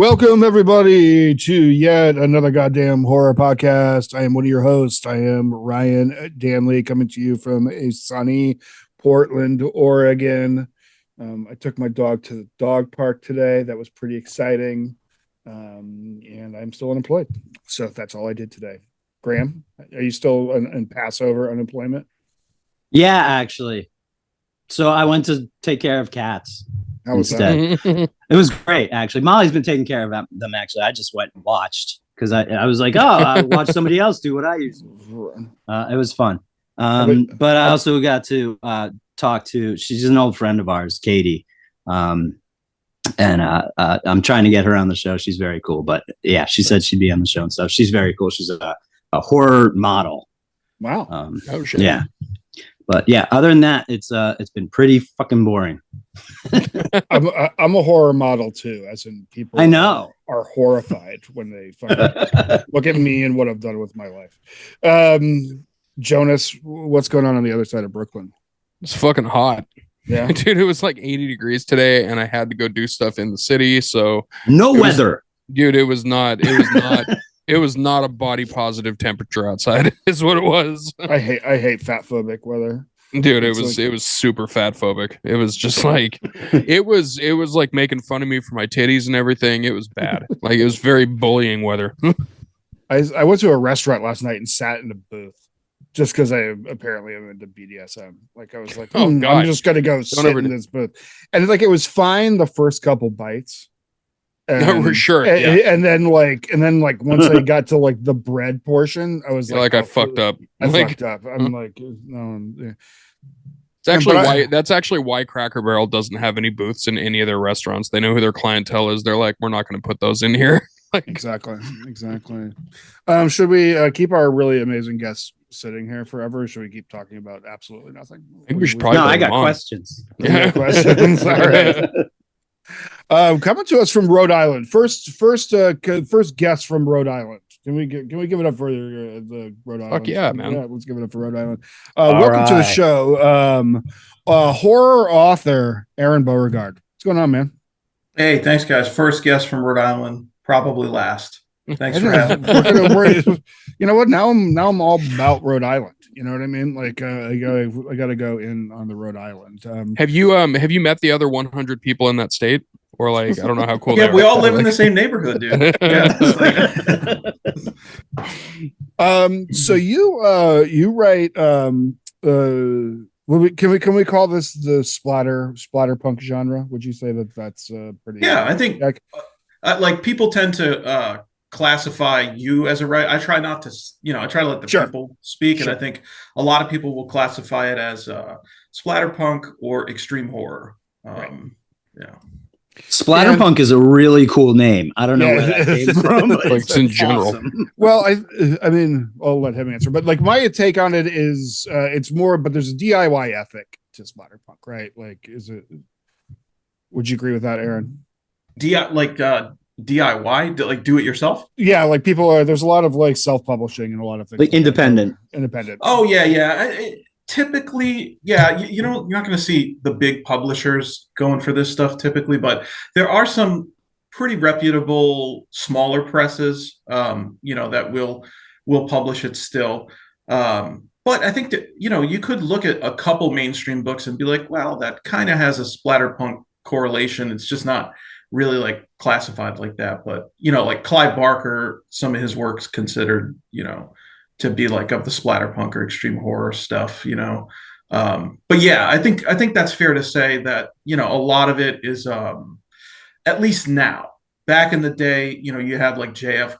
Welcome, everybody, to yet another goddamn horror podcast. I am one of your hosts. I am Ryan Danley, coming to you from a sunny Portland, Oregon. I took my dog to the dog park today. That was pretty exciting. And I'm still unemployed. So that's all I did today. Graham, are you still in Passover unemployment? Yeah, actually. So I went to take care of cats. How was instead. that? It was great, actually. Molly's been taking care of them, actually. I just went and watched because I was like, I watch somebody else do what I usually do. It was fun. But I also got to talk to, she's an old friend of ours, Katie. And I'm trying to get her on the show. She's very cool. But yeah, she said she'd be on the show and stuff. She's very cool. She's a horror model. Wow. Oh, shit. Yeah. But yeah, other than that, it's been pretty fucking boring. I'm a horror model too, as in people I know are horrified when they look at me and what I've done with my life. Jonas, what's going on the other side of Brooklyn? It's fucking hot. Yeah, dude, it was like 80 degrees today, and I had to go do stuff in the city. So no weather, dude. It was not. It was not a body positive temperature outside. Is what it was. I hate fat phobic weather. Dude, it was super fat phobic. It was just like it was like making fun of me for my titties and everything. It was bad. Like it was very bullying weather. I went to a restaurant last night and sat in a booth just because I apparently am into BDSM. Like I was like, I'm just gonna go sit in this booth, and like it was fine the first couple bites. And, for sure. And then once I got to like the bread portion, I was I fucked up. I fucked up. I'm like, no. Yeah. It's actually that's actually why Cracker Barrel doesn't have any booths in any of their restaurants. They know who their clientele is. They're like, we're not going to put those in here. Exactly. Should we keep our really amazing guests sitting here forever, or should we keep talking about absolutely nothing? I think we should probably. No, I got questions. Yeah, questions. All right. Coming to us from Rhode Island. First guest from Rhode Island. Can we give it up for the Rhode Island? Fuck yeah, man. Yeah, let's give it up for Rhode Island. Welcome to the show. Horror author Aaron Beauregard. What's going on, man? Hey, thanks, guys. First guest from Rhode Island, probably last. Thanks for having me. You know what? Now I'm all about Rhode Island. You know what I mean? Like I got to go in on the Rhode Island. Have you met the other 100 people in that state? Or like I don't know how cool. Yeah, we all live in the same neighborhood, dude. Yeah. So you write. Can we call this the splatter punk genre? Would you say that's pretty? Yeah, I think like people tend to classify you as a writer. I try not to, I try to let the people speak, and I think a lot of people will classify it as splatter punk or extreme horror. Yeah. Splatter Punk is a really cool name. I don't know where that came from. But it's in general. Awesome. Well, I mean, I'll let him answer. But like my take on it is, it's more. But there's a DIY ethic to Splatter Punk, right? Like, is it? Would you agree with that, Aaron? DIY, like do it yourself? Yeah, like people are. There's a lot of like self-publishing and a lot of things. Like independent. Oh yeah. Typically, yeah, you're not going to see the big publishers going for this stuff typically, but there are some pretty reputable smaller presses, that will publish it still. But I think that, you could look at a couple mainstream books and be like, well, that kind of has a splatterpunk correlation. It's just not really like classified like that. But, like Clive Barker, some of his work's considered, to be like of the splatterpunk or extreme horror stuff, but yeah, I think that's fair to say that, a lot of it is, at least now. Back in the day, you had like JF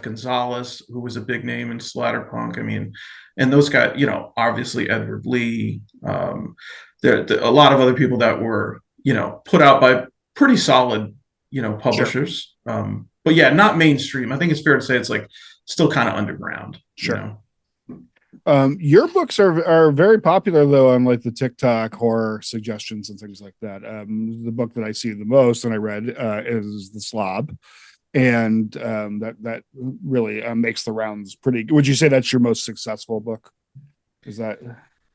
Gonzalez, who was a big name in splatterpunk. I mean, and those guys, obviously Edward Lee, there a lot of other people that were, put out by pretty solid, publishers. Sure. But yeah, not mainstream. I think it's fair to say it's like still kind of underground. Sure. Your books are very popular though on like the TikTok horror suggestions and things like that. The book that I see the most and I read is the Slob, and that really makes the rounds pretty. Would you say that's your most successful book? Is that?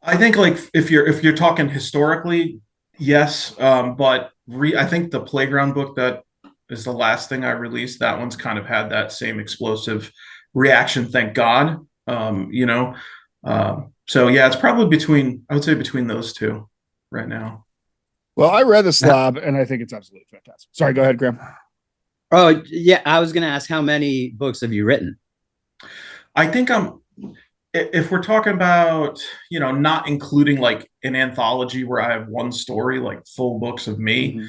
I think like if you're talking historically, yes, but I think the Playground book that is the last thing I released. That one's kind of had that same explosive reaction, thank God. You know, so yeah, it's probably I would say between those two right now. Well, I read the Slob and I think it's absolutely fantastic. Sorry, go ahead, Graham. Oh yeah, I was gonna ask, how many books have you written? I think if we're talking about, you know, not including like an anthology where I have one story, like full books of me,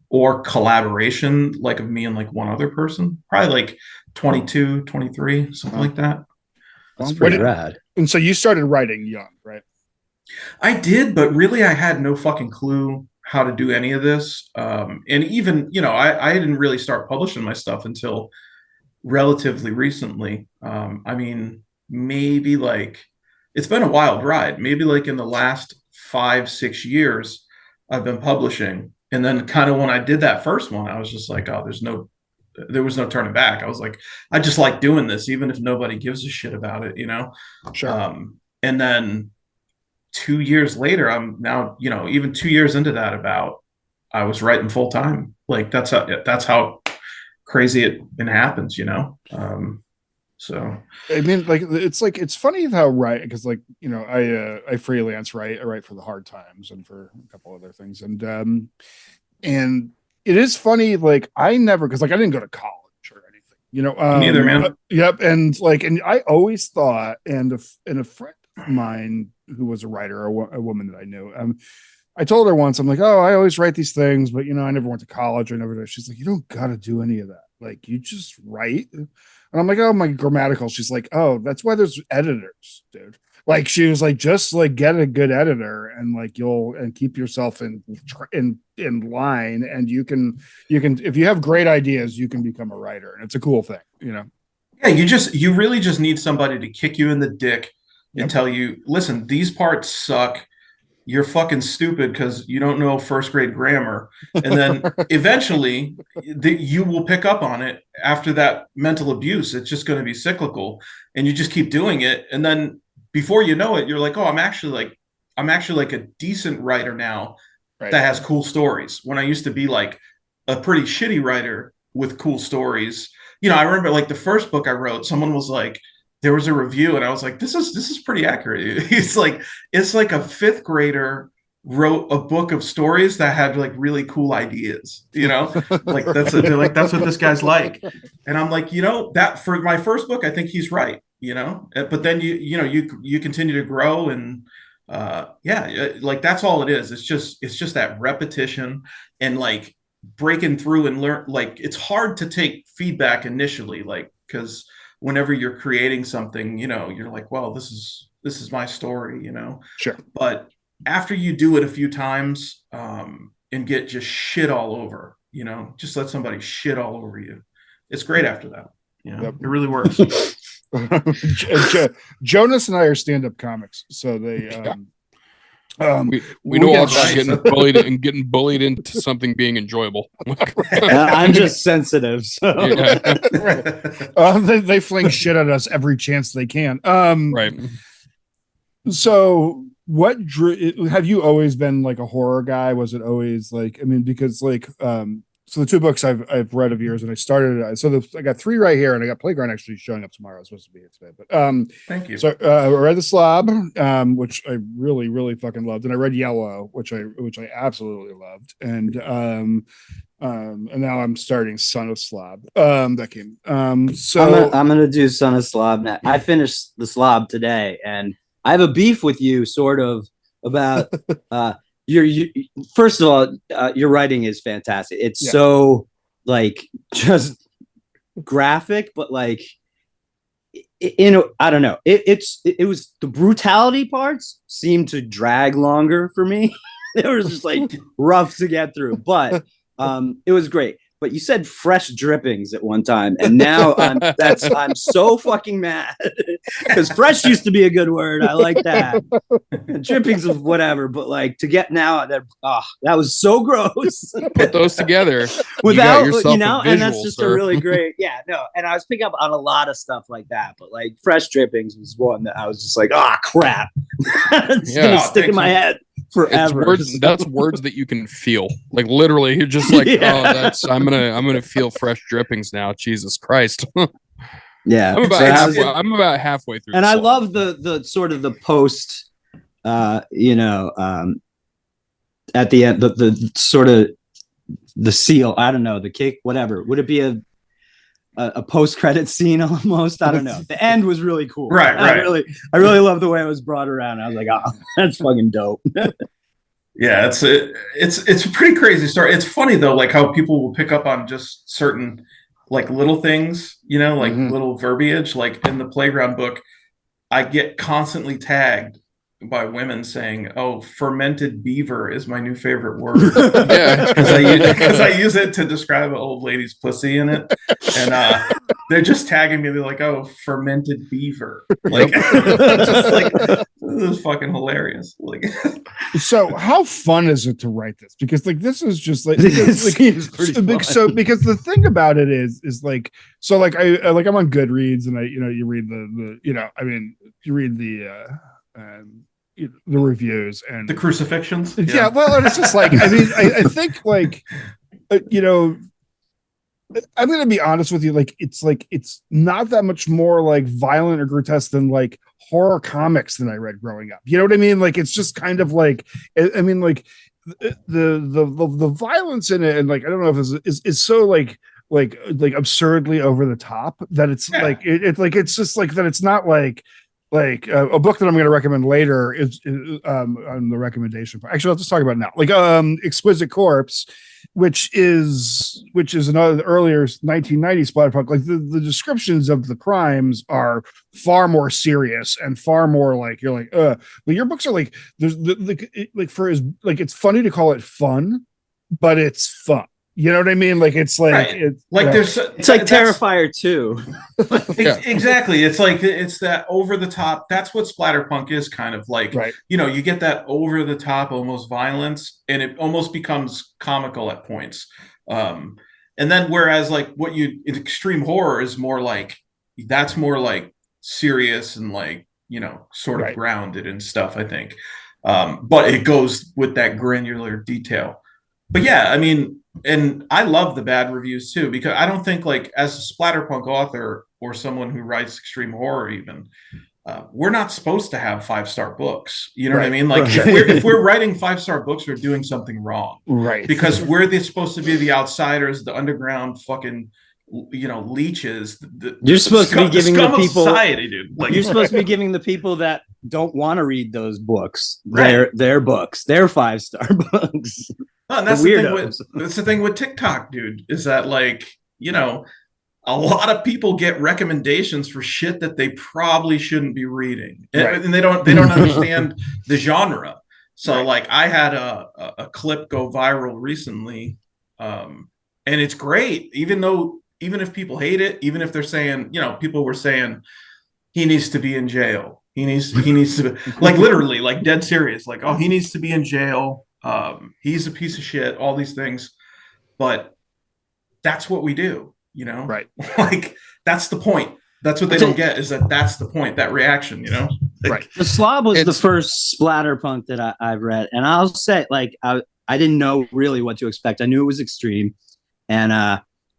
or collaboration, like of me and like one other person, probably like 22, 23, something like that. That's pretty rad. And so you started writing young, right? I did, but really I had no fucking clue how to do any of this. And even, you know, I didn't really start publishing my stuff until relatively recently. I mean, maybe like, it's been a wild ride. Maybe like in the last 5-6 years, I've been publishing. And then kind of when I did that first one, I was just like, oh, there was no turning back. I was like, I just like doing this, even if nobody gives a shit about it, you know? Sure. And then 2 years later, I'm now, you know, even 2 years into that, I was writing full time. Like that's how crazy it happens, you know? So I mean, like it's funny how because like, you know, I freelance, I write for the Hard Times and for a couple other things, and it is funny, like I never, because like I didn't go to college or anything, you know. Neither, man. Yep, and I always thought, and a friend of mine who was a writer, a woman that I knew, I told her once, I'm like, oh, I always write these things, but you know, I never went to college. I never did. She's like, you don't got to do any of that. Like, you just write. And I'm like, oh, my grammatical. She's like, oh, that's why there's editors, dude. Like, she was like, just like get a good editor and like and keep yourself in line, and you can if you have great ideas, you can become a writer, and it's a cool thing, you know. Yeah, you really just need somebody to kick you in the dick and tell you, listen, these parts suck. You're fucking stupid because you don't know first grade grammar. And then eventually you will pick up on it after that mental abuse. It's just going to be cyclical, and you just keep doing it. And then before you know it, you're like, oh, I'm actually like a decent writer now that has cool stories. When I used to be like a pretty shitty writer with cool stories. You know, I remember like the first book I wrote, someone was like, there was a review and I was like, this is pretty accurate. It's like a fifth grader wrote a book of stories that had like really cool ideas, you know, like that's what this guy's like. And I'm like, you know, that for my first book, I think he's right, you know, but then you continue to grow and like that's all it is. It's just that repetition and like breaking through and learn. Like it's hard to take feedback initially, like, because whenever you're creating something, you know, you're like, well, this is my story, you know. Sure. But after you do it a few times and get just shit all over, you know, just let somebody shit all over you, it's great after that. You know, It really works. Jonas and I are stand-up comics, so they we know all about getting bullied into something being enjoyable. I'm just sensitive, so they fling shit at us every chance they can. Right. So what have you always been like a horror guy? Was it always like, I mean, because like so the two books I've read of yours, and I started I got 3 right here, and I got Playground actually showing up tomorrow. I was supposed to be here today, but thank you. So I read the Slob, which I really, really fucking loved, and I read Yellow, which I absolutely loved, and now I'm starting Son of Slob. That came. So I'm gonna do Son of Slob now. I finished the Slob today, and I have a beef with you, sort of, about first of all, your writing is fantastic. It's so like just graphic, but like I don't know. It was the brutality parts seemed to drag longer for me. It was just like rough to get through, but it was great. But you said fresh drippings at one time, and now I'm so fucking mad because fresh used to be a good word. I like that. And drippings of whatever, but like to get now that was so gross. Put those together without you know, and that's just a really great And I was picking up on a lot of stuff like that, but like fresh drippings was one that I was just like, crap, it's gonna stick in my head forever. That's words that you can feel. Like literally, you're just like, oh, I'm gonna feel fresh drippings now. Jesus Christ. Yeah, I'm about halfway through. And I love the sort of the post, at the end, the sort of the seal. I don't know, the kick, whatever. Would it be a post credit scene almost? I don't know. The end was really cool. Right. I really love the way it was brought around. I was like, oh, that's fucking dope. Yeah, it's a pretty crazy story. It's funny though, like how people will pick up on just certain like little things, like little verbiage. Like in the Playground book, I get constantly tagged by women saying, "Oh, fermented beaver is my new favorite word." Yeah, because I use it to describe an old lady's pussy in it, and they're just tagging me. They're like, "Oh, fermented beaver." Like, just like this is fucking hilarious. Like, so how fun is it to write this? Because like this is just like, because the thing about it is like, so like I'm on Goodreads and you read you read the reviews and the crucifixions. Yeah, well, and it's just like, I think like, I'm going to be honest with you. Like, it's not that much more like violent or grotesque than like horror comics than I read growing up. You know what I mean? Like, it's just kind of like, like the violence in it. And like, I don't know if is so like absurdly over the top that it's like, it's just like that. It's not like a book that I'm going to recommend later is on the recommendation. Actually, I'll just talk about it now. Like Exquisite Corpse, which is another earlier 1990s splatter punk. Like the descriptions of the crimes are far more serious and far more like you're like but your books are like there's it's funny to call it fun, but it's fun. You know what I mean? Like it's like it's like there's it's like Terrifier 2. Exactly. It's like it's that over the top. That's what splatter punk is kind of like. Right. You get that over the top, almost violence, and it almost becomes comical at points. And then whereas like in extreme horror is more like that's more like serious and like sort of grounded and stuff. I think, but it goes with that granular detail. But yeah, I mean. And I love the bad reviews too, because I don't think like as a splatterpunk author or someone who writes extreme horror, even we're not supposed to have 5-star books. You know what I mean? Like if we're writing 5-star books, we're doing something wrong, right? Because we're supposed to be the outsiders, the underground fucking leeches. You're supposed to be giving the people society, dude. Like, you're supposed to be giving the people that don't want to read those books their books, their 5-star books. Oh, and that's the thing with TikTok, dude, is that like, a lot of people get recommendations for shit that they probably shouldn't be reading. And they don't understand the genre. So like I had a clip go viral recently. And it's great, even if people hate it, even if they're saying, people were saying he needs to be in jail. He needs to like literally like dead serious, like, oh, he needs to be in jail. He's a piece of shit, all these things, but that's what we do, right? Like that's the point. That's what they don't get is that's the point, that reaction, right. The Slob was the first splatter punk that I've read, and I'll say like I didn't know really what to expect. I knew it was extreme, and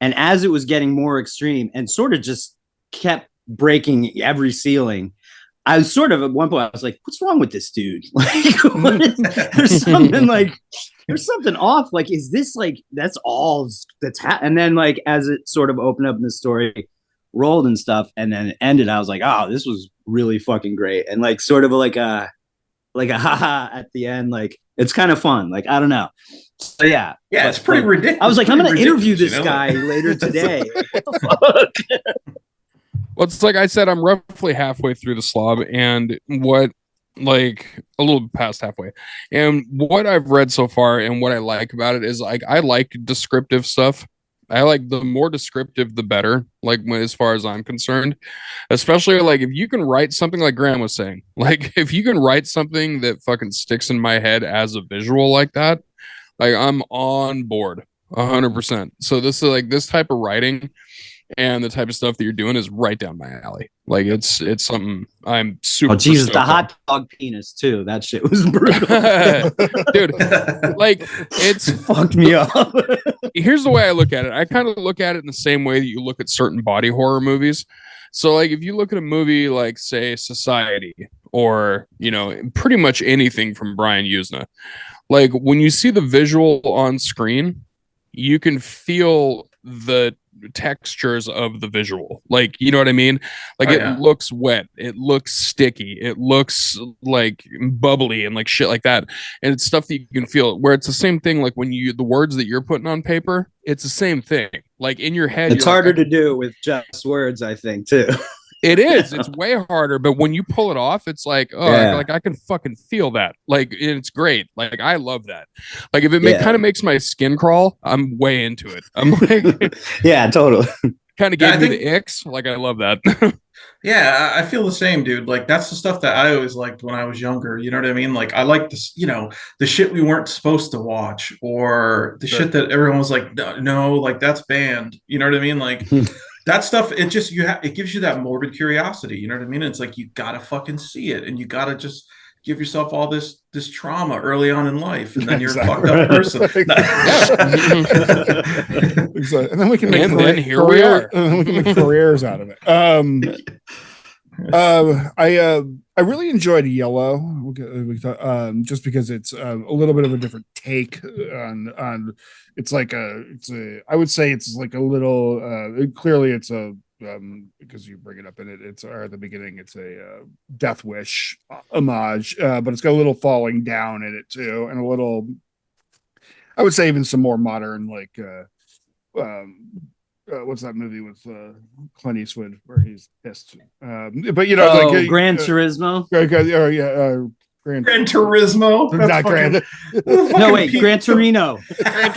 as it was getting more extreme and sort of just kept breaking every ceiling, I was sort of at one point I was like, what's wrong with this dude? Like, there's something off. Like, is this like, that's all that's and then like, as it sort of opened up and the story rolled and stuff, and then it ended, I was like, oh, this was really fucking great. And like, sort of like a haha at the end. Like, it's kind of fun. Like, I don't know. So yeah. Yeah. It's pretty ridiculous. I was like, I'm going to interview this guy later today. What the fuck? Well, it's like I said, I'm roughly halfway through the Slob, and like a little past halfway. And what I've read so far and what I like about it is like I like descriptive stuff. I like the more descriptive, the better. Like as far as I'm concerned, especially like if you can write something like Graham was saying, like if you can write something that fucking sticks in my head as a visual like that, like I'm on board 100%. So this is like this type of writing and the type of stuff that you're doing is right down my alley. Like it's something I'm super. Oh Jesus, the stoked on. hot dog penis too. That shit was brutal. Dude, like it's fucked me up. Here's the way I look at it. I kind of look at it in the same way that you look at certain body horror movies. So like if you look at a movie like say Society or pretty much anything from Brian Usna, like when you see the visual on screen, you can feel the textures of the visual, like you know what I mean, like looks wet, it looks sticky, it looks like bubbly and like shit like that, and it's stuff that you can feel, where it's the same thing like when the words that you're putting on paper, it's the same thing, like in your head it's harder to do with just words, I think, too. It's way harder, but when you pull it off, it's like, like I can fucking feel that, like it's great, like I love that, like if it kind of makes my skin crawl, I'm way into it. I'm like yeah, totally. Kind of gave me the icks, like I love that. Yeah, I feel the same, dude. Like that's the stuff that I always liked when I was younger. You know what I mean? Like I like this, the shit we weren't supposed to watch, or the shit that everyone was like, no, like that's banned. You know what I mean? Like that stuff. It just it gives you that morbid curiosity. You know what I mean? It's like you gotta fucking see it, and you gotta just give yourself all this trauma early on in life, and then you're a fucked up person. And then we can make we are. We can make careers out of it. I really enjoyed Yellow, just because it's a little bit of a different take on. It's like I would say it's like a little. Clearly, it's a. Because you bring it up in it, it's at the beginning. It's a Death Wish homage, but it's got a little falling down in it too, and a little. I would say even some more modern, like what's that movie with Clint Eastwood where he's pissed? But like Gran Turismo. Gran Turismo. Not Gran. No, wait, Gran Torino. Gran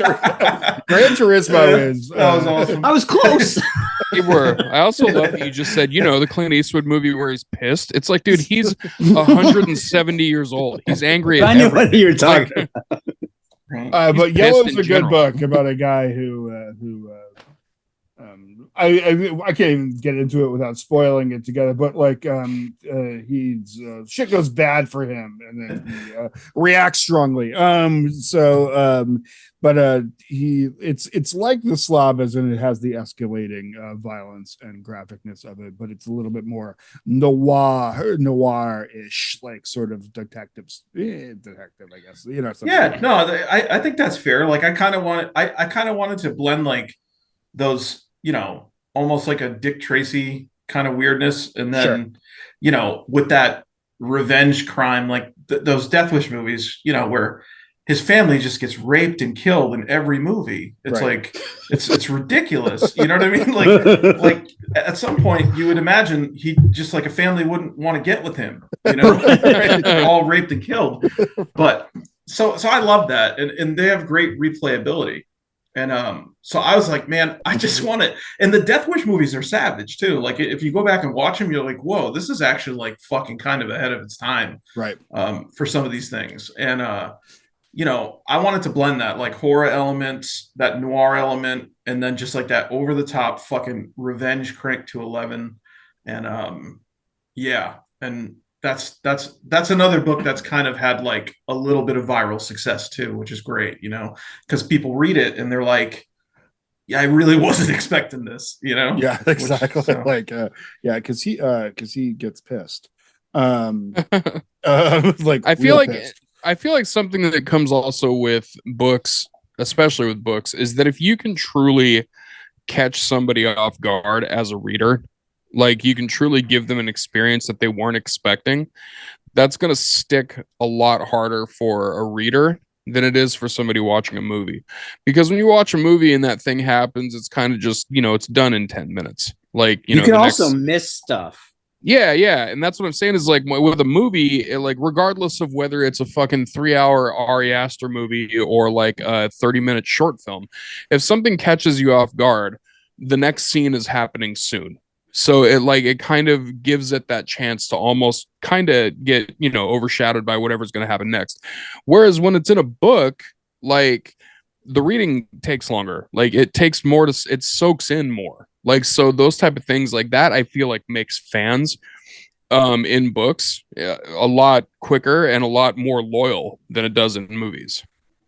Turismo is. That was awesome. I was close. You were. I also love that you just said, the Clint Eastwood movie where he's pissed. It's like, dude, he's 170 years old. He's angry. I knew what you were talking about. But Yellow is a good book about a guy who I can't even get into it without spoiling it together, but like he's shit goes bad for him and then he reacts strongly. It's like the Slob, as in it has the escalating violence and graphicness of it, but it's a little bit more noir-ish, like sort of detective, I guess. Yeah, no, I think that's fair. Like I kind of wanted to blend like those, almost like a Dick Tracy kind of weirdness, and then with that revenge crime, like those Death Wish movies, where his family just gets raped and killed in every movie. It's like it's ridiculous. You know what I mean? Like at some point you would imagine he just like a family wouldn't want to get with him. They're all raped and killed. But so I love that, and they have great replayability. And so I was like, man, I just want it. And the Death Wish movies are savage too. Like if you go back and watch them, you're like, whoa, this is actually like fucking kind of ahead of its time, right? For some of these things. And I wanted to blend that like horror elements, that noir element, and then just like that over the top fucking revenge crank to 11. And and that's another book that's kind of had like a little bit of viral success too, which is great, because people read it and they're like, yeah, I really wasn't expecting this, Yeah, exactly. Because he gets pissed. Like I feel like something that comes also with books, especially with books, is that if you can truly catch somebody off guard as a reader, like you can truly give them an experience that they weren't expecting, that's going to stick a lot harder for a reader than it is for somebody watching a movie. Because when you watch a movie and that thing happens, it's kind of just, it's done in 10 minutes. Like, you can also miss stuff. Yeah. And that's what I'm saying is like with a movie, like regardless of whether it's a fucking 3-hour Ari Aster movie or like a 30-minute short film, if something catches you off guard, the next scene is happening soon. So it kind of gives it that chance to almost kind of get, overshadowed by whatever's going to happen next. Whereas when it's in a book, like the reading takes longer. Like it takes more to, it soaks in more. Like, so those type of things like that, I feel like makes fans in books a lot quicker and a lot more loyal than it does in movies.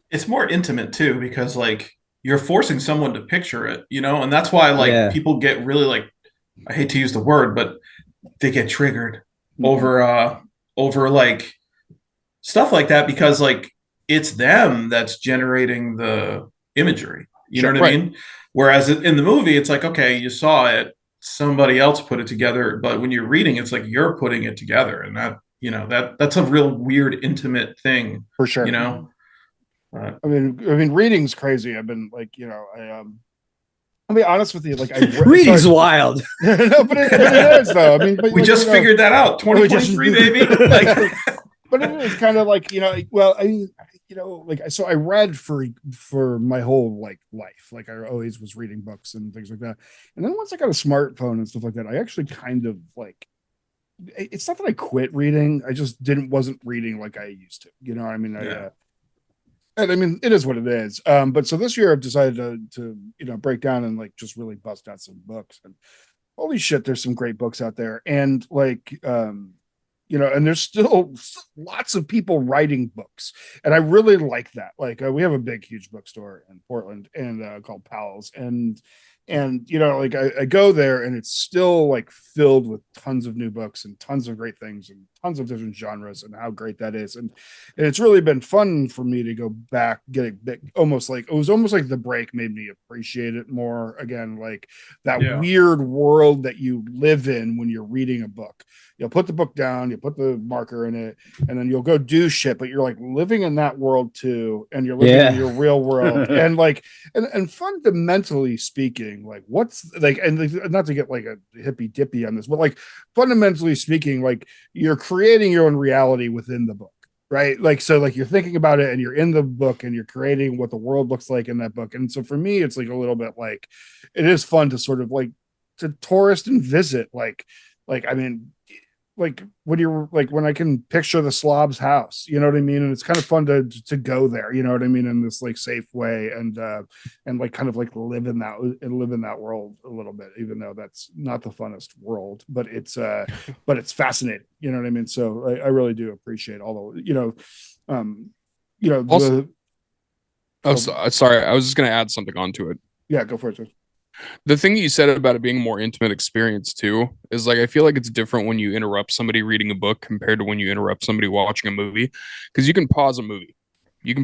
It's more intimate too, because like you're forcing someone to picture it, and that's why like Yeah. people get really like, I hate to use the word, but they get triggered over like stuff like that, because like it's them that's generating the imagery. You know what I mean? Whereas in the movie, it's like, okay, you saw it, somebody else put it together, but when you're reading, it's like you're putting it together, and that's a real weird, intimate thing For sure. I mean, reading's crazy. I've been like, I'll be honest with you. Like, reading's wild. No, but it is though. I mean, but we like, just figured that out. 2023, baby. Like, but it is kind of like, well, so I read for my whole like life. Like I always was reading books and things like that. And then once I got a smartphone and stuff like that, I actually kind of like, it's not that I quit reading. I just wasn't reading like I used to. You know what I mean? And I mean, it is what it is. But so this year I've decided to break down and like just really bust out some books. And holy shit, there's some great books out there. And like, and there's still lots of people writing books. And I really like that. Like we have a big, huge bookstore in Portland and called Powell's. And like I go there and it's still like filled with tons of new books and tons of great things and tons of different genres and how great that is. And it's really been fun for me to go back, get a bit almost like the break made me appreciate it more again, like that weird world that you live in when you're reading a book. You'll put the book down, you put the marker in it, and then you'll go do shit, but you're like living in that world too, and you're living in your real world. And like and fundamentally speaking, like what's like, and not to get like a hippy dippy on this, but like fundamentally speaking, like you're creating your own reality within the book, right? Like, so like you're thinking about it and you're in the book and you're creating what the world looks like in that book. And so for me, it's like a little bit like, it is fun to sort of like to tourist and visit, like, I mean, like when you're like, when I can picture the Slob's house, you know what I mean? And it's kind of fun to go there, you know what I mean? In this like safe way and like kind of like live in that world a little bit, even though that's not the funnest world, but it's fascinating, you know what I mean? So I really do appreciate all the, Also, sorry, I was just going to add something onto it. Yeah, go for it. The thing that you said about it being a more intimate experience too is like I feel like it's different when you interrupt somebody reading a book compared to when you interrupt somebody watching a movie, because you can pause a movie. You can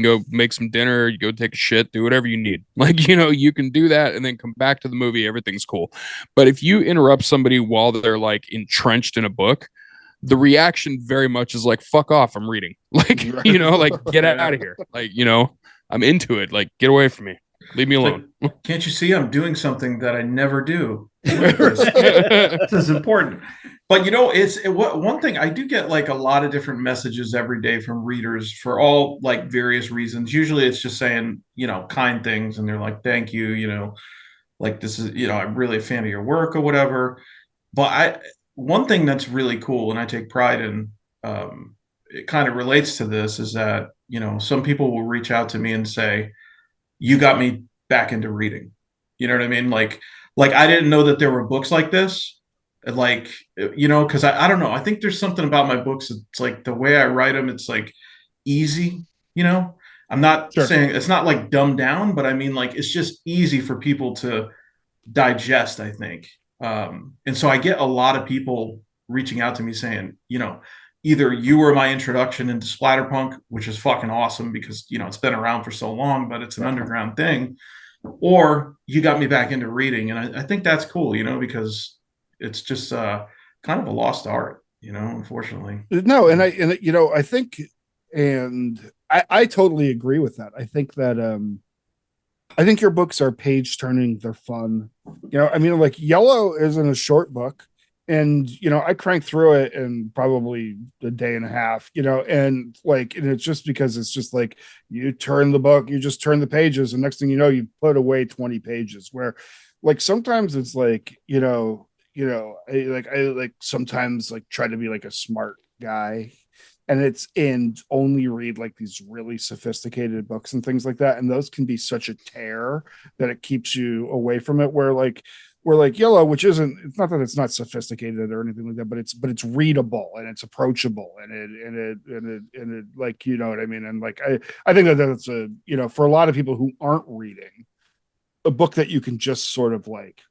go make some dinner, you go take a shit, do whatever you need. Like, you can do that and then come back to the movie, everything's cool. But if you interrupt somebody while they're like entrenched in a book, the reaction very much is like, fuck off, I'm reading. Like, like get out of here. Like, I'm into it. Like, get away from me. Leave me alone. Like, can't you see I'm doing something that I never do? This is important. But one thing I do get like a lot of different messages every day from readers for all like various reasons. Usually it's just saying, kind things, and they're like, thank you, like this is, I'm really a fan of your work or whatever. But one thing that's really cool and I take pride in, it kind of relates to this, is that, some people will reach out to me and say, you got me back into reading. You know what I mean? Like I didn't know that there were books like this. Like, because I don't know. I think there's something about my books. It's like the way I write them, it's like easy, I'm not saying it's not like dumbed down, but I mean, like, it's just easy for people to digest, I think. And so I get a lot of people reaching out to me saying, either you were my introduction into Splatter Punk, which is fucking awesome because, it's been around for so long, but it's an underground thing, or you got me back into reading. And I think that's cool, because it's just kind of a lost art, unfortunately. No, and I think, and I totally agree with that. I think that, I think your books are page turning. They're fun. I mean, like Yellow isn't a short book. And I cranked through it in probably a day and a half, and it's just because it's just like you turn the book, you just turn the pages, and next thing you know, you put away 20 pages. Where like sometimes it's like, I like sometimes like try to be like a smart guy, and it's in only read like these really sophisticated books and things like that, and those can be such a tear that it keeps you away from it. Where like Yellow, which isn't, it's not that it's not sophisticated or anything like that, but it's readable and it's approachable and it like, you know what I mean? And like I think that that's a, you know, for a lot of people who aren't reading, a book that you can just sort of like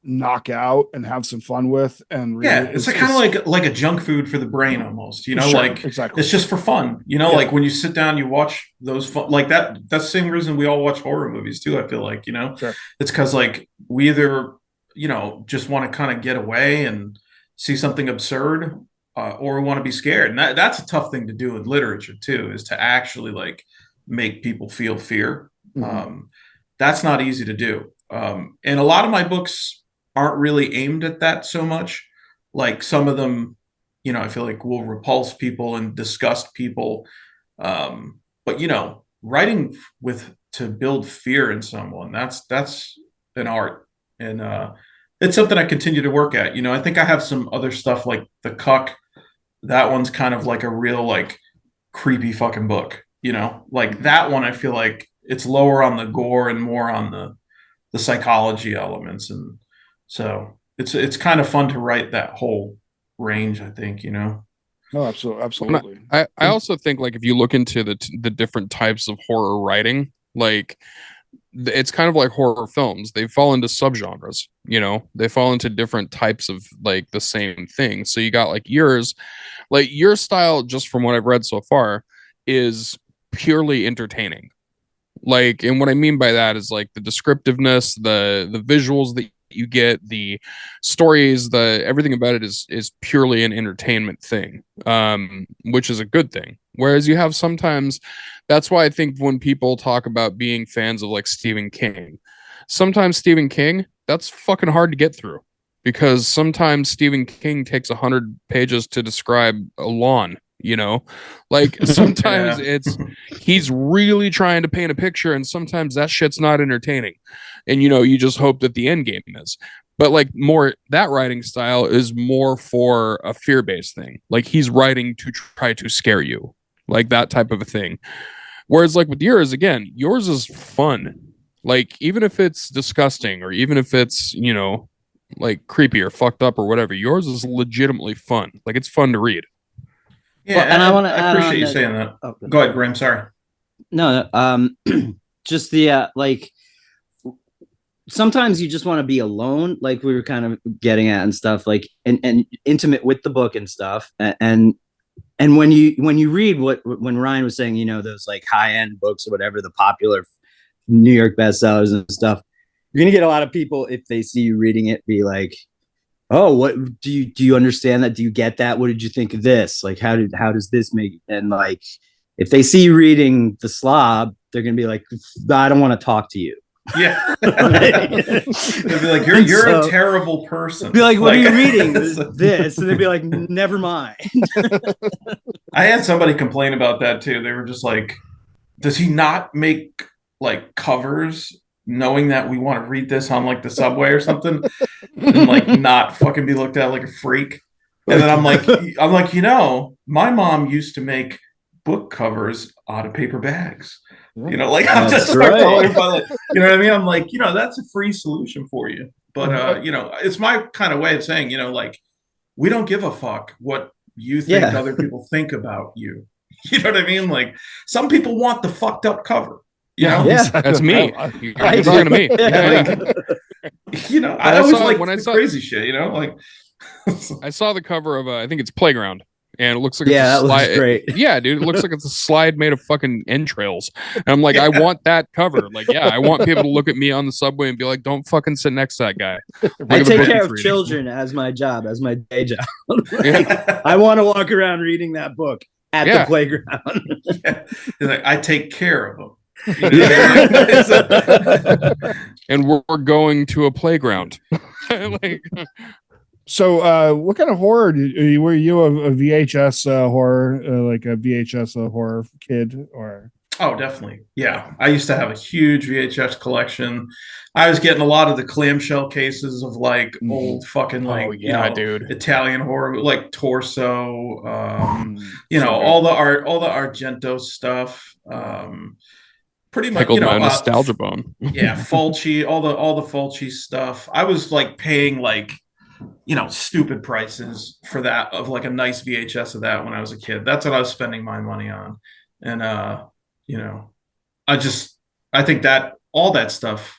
knock out and have some fun with and read. Yeah, it's kind of like a junk food for the brain almost, you know, Sure, like exactly. it's just for fun, you know, like when you sit down, you watch those fun, like that's the same reason we all watch horror movies too. I feel like, you know, Sure. it's because like we either, you know, just want to kind of get away and see something absurd, or we want to be scared. And that's a tough thing to do in literature too, is to actually like make people feel fear. That's not easy to do. And a lot of my books aren't really aimed at that so much. Like some of them, you know, I feel like will repulse people and disgust people. But you know, writing to build fear in someone, that's an art. And it's something I continue to work at. You know, I think I have some other stuff like The Cuck. That one's kind of like a real like creepy fucking book, you know? Like that one I feel like it's lower on the gore and more on the psychology elements. And so it's kind of fun to write that whole range, I think, you know. No, absolutely. I also think like if you look into the different types of horror writing, like it's kind of like horror films. They fall into subgenres, you know, they fall into different types of like the same thing. So you got like your style, just from what I've read so far, is purely entertaining. Like, and what I mean by that is like the descriptiveness, the visuals that you get, the stories, the everything about it is purely an entertainment thing, which is a good thing. Whereas you have sometimes, that's why I think when people talk about being fans of like Stephen King, sometimes Stephen King, that's fucking hard to get through, because sometimes Stephen King takes 100 pages to describe a lawn, you know, like sometimes he's really trying to paint a picture, and sometimes that shit's not entertaining, and you know, you just hope that the end game is. But like more, that writing style is more for a fear-based thing, like he's writing to try to scare you, like that type of a thing. Whereas like with yours, again, yours is fun, like even if it's disgusting or even if it's, you know, like creepy or fucked up or whatever, yours is legitimately fun. Like it's fun to read. Yeah, well, and I appreciate you saying that. Oh, go ahead, Graham. Sorry. No, just the like. Sometimes you just want to be alone, like we were kind of getting at and stuff, like and intimate with the book and stuff. And when you read when Ryan was saying, you know, those like high end books or whatever, the popular New York bestsellers and stuff, you're gonna get a lot of people, if they see you reading it, be like, oh, what do you understand that? Do you get that? What did you think of this? Like, how does this make? And like, if they see you reading The Slob, they're gonna be like, I don't want to talk to you. Yeah. They'd be like, you're a terrible person. Be like, what are you reading? This. And they'd be like, never mind. I had somebody complain about that too. They were just like, does he not make like covers knowing that we want to read this on like the subway or something, and like not fucking be looked at like a freak? And then I'm like, you know, my mom used to make book covers out of paper bags. You know, like I'm just right. You know what I mean? I'm like, you know, that's a free solution for you. But you know, it's my kind of way of saying, you know, like we don't give a fuck what you think other people think about you. You know what I mean? Like some people want the fucked up cover. You know? Yeah, that's me. You're talking to me. Like, you know, I always like when I saw crazy shit. You know, like I saw the cover of I think it's Playground. And it looks like it's a slide. Looks great. Yeah, dude, it looks like it's a slide made of fucking entrails. And I'm like, I want that cover. Like, yeah, I want people to look at me on the subway and be like, don't fucking sit next to that guy. I take care of children as my job, as my day job. Like, I want to walk around reading that book at the playground. Like, I take care of them. And we're going to a playground. Like, so what kind of horror were you a VHS horror, like a VHS horror kid, or Oh, definitely. Yeah. I used to have a huge VHS collection. I was getting a lot of the clamshell cases of like old fucking like, Oh yeah, dude. Italian horror, like Torso, So all the Argento stuff. Pretty much, Tickled my nostalgia bone. yeah, Fulci, all the Fulci stuff. I was like paying like, stupid prices for that of like a nice VHS of that when I was a kid. That's what I was spending my money on. And you know, I think that all that stuff,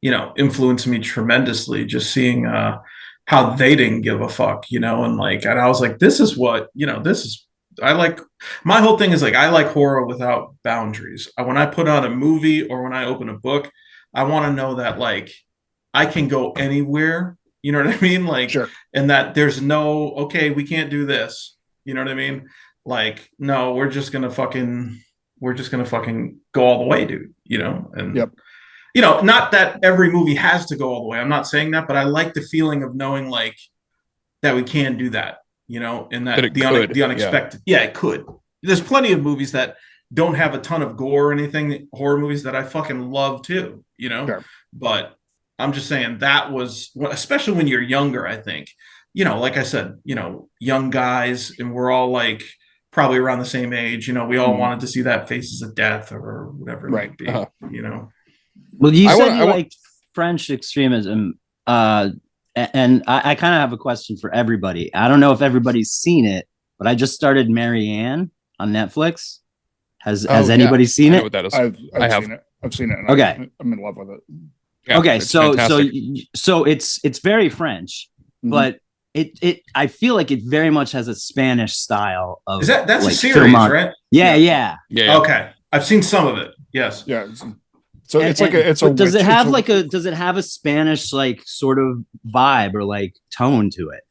influenced me tremendously. Just seeing how they didn't give a fuck, and I was like, this is what, this is. I like my whole thing is like I like horror without boundaries. When I put on a movie or when I open a book, I want to know that like I can go anywhere. You know what I mean? Like, sure. And that there's no okay, we can't do this. You know what I mean? Like, no, we're just gonna fucking go all the way, dude. And Yep. Not that every movie has to go all the way. I'm not saying that, but I like the feeling of knowing like that we can do that, and that the unexpected. Yeah, it could. There's plenty of movies that don't have a ton of gore or anything, horror movies that I fucking love too, Sure. But I'm just saying that was, especially when you're younger, I think, like I said, young guys, and we're all like probably around the same age, we all wanted to see that Faces of Death or whatever it might be, Well, you said you liked French extremism, and I kind of have a question for everybody. I don't know if everybody's seen it, but I just started Marianne on Netflix. Has anybody seen it? What that is. I have seen it. I've seen it. Okay. I'm in love with it. Yeah, okay, so it's very French, but I feel like it very much has a Spanish style of that's like, a series, right? Yeah. Okay, I've seen some of it. Yes. Yeah. So it's a. Does it have a Spanish like sort of vibe or like tone to it?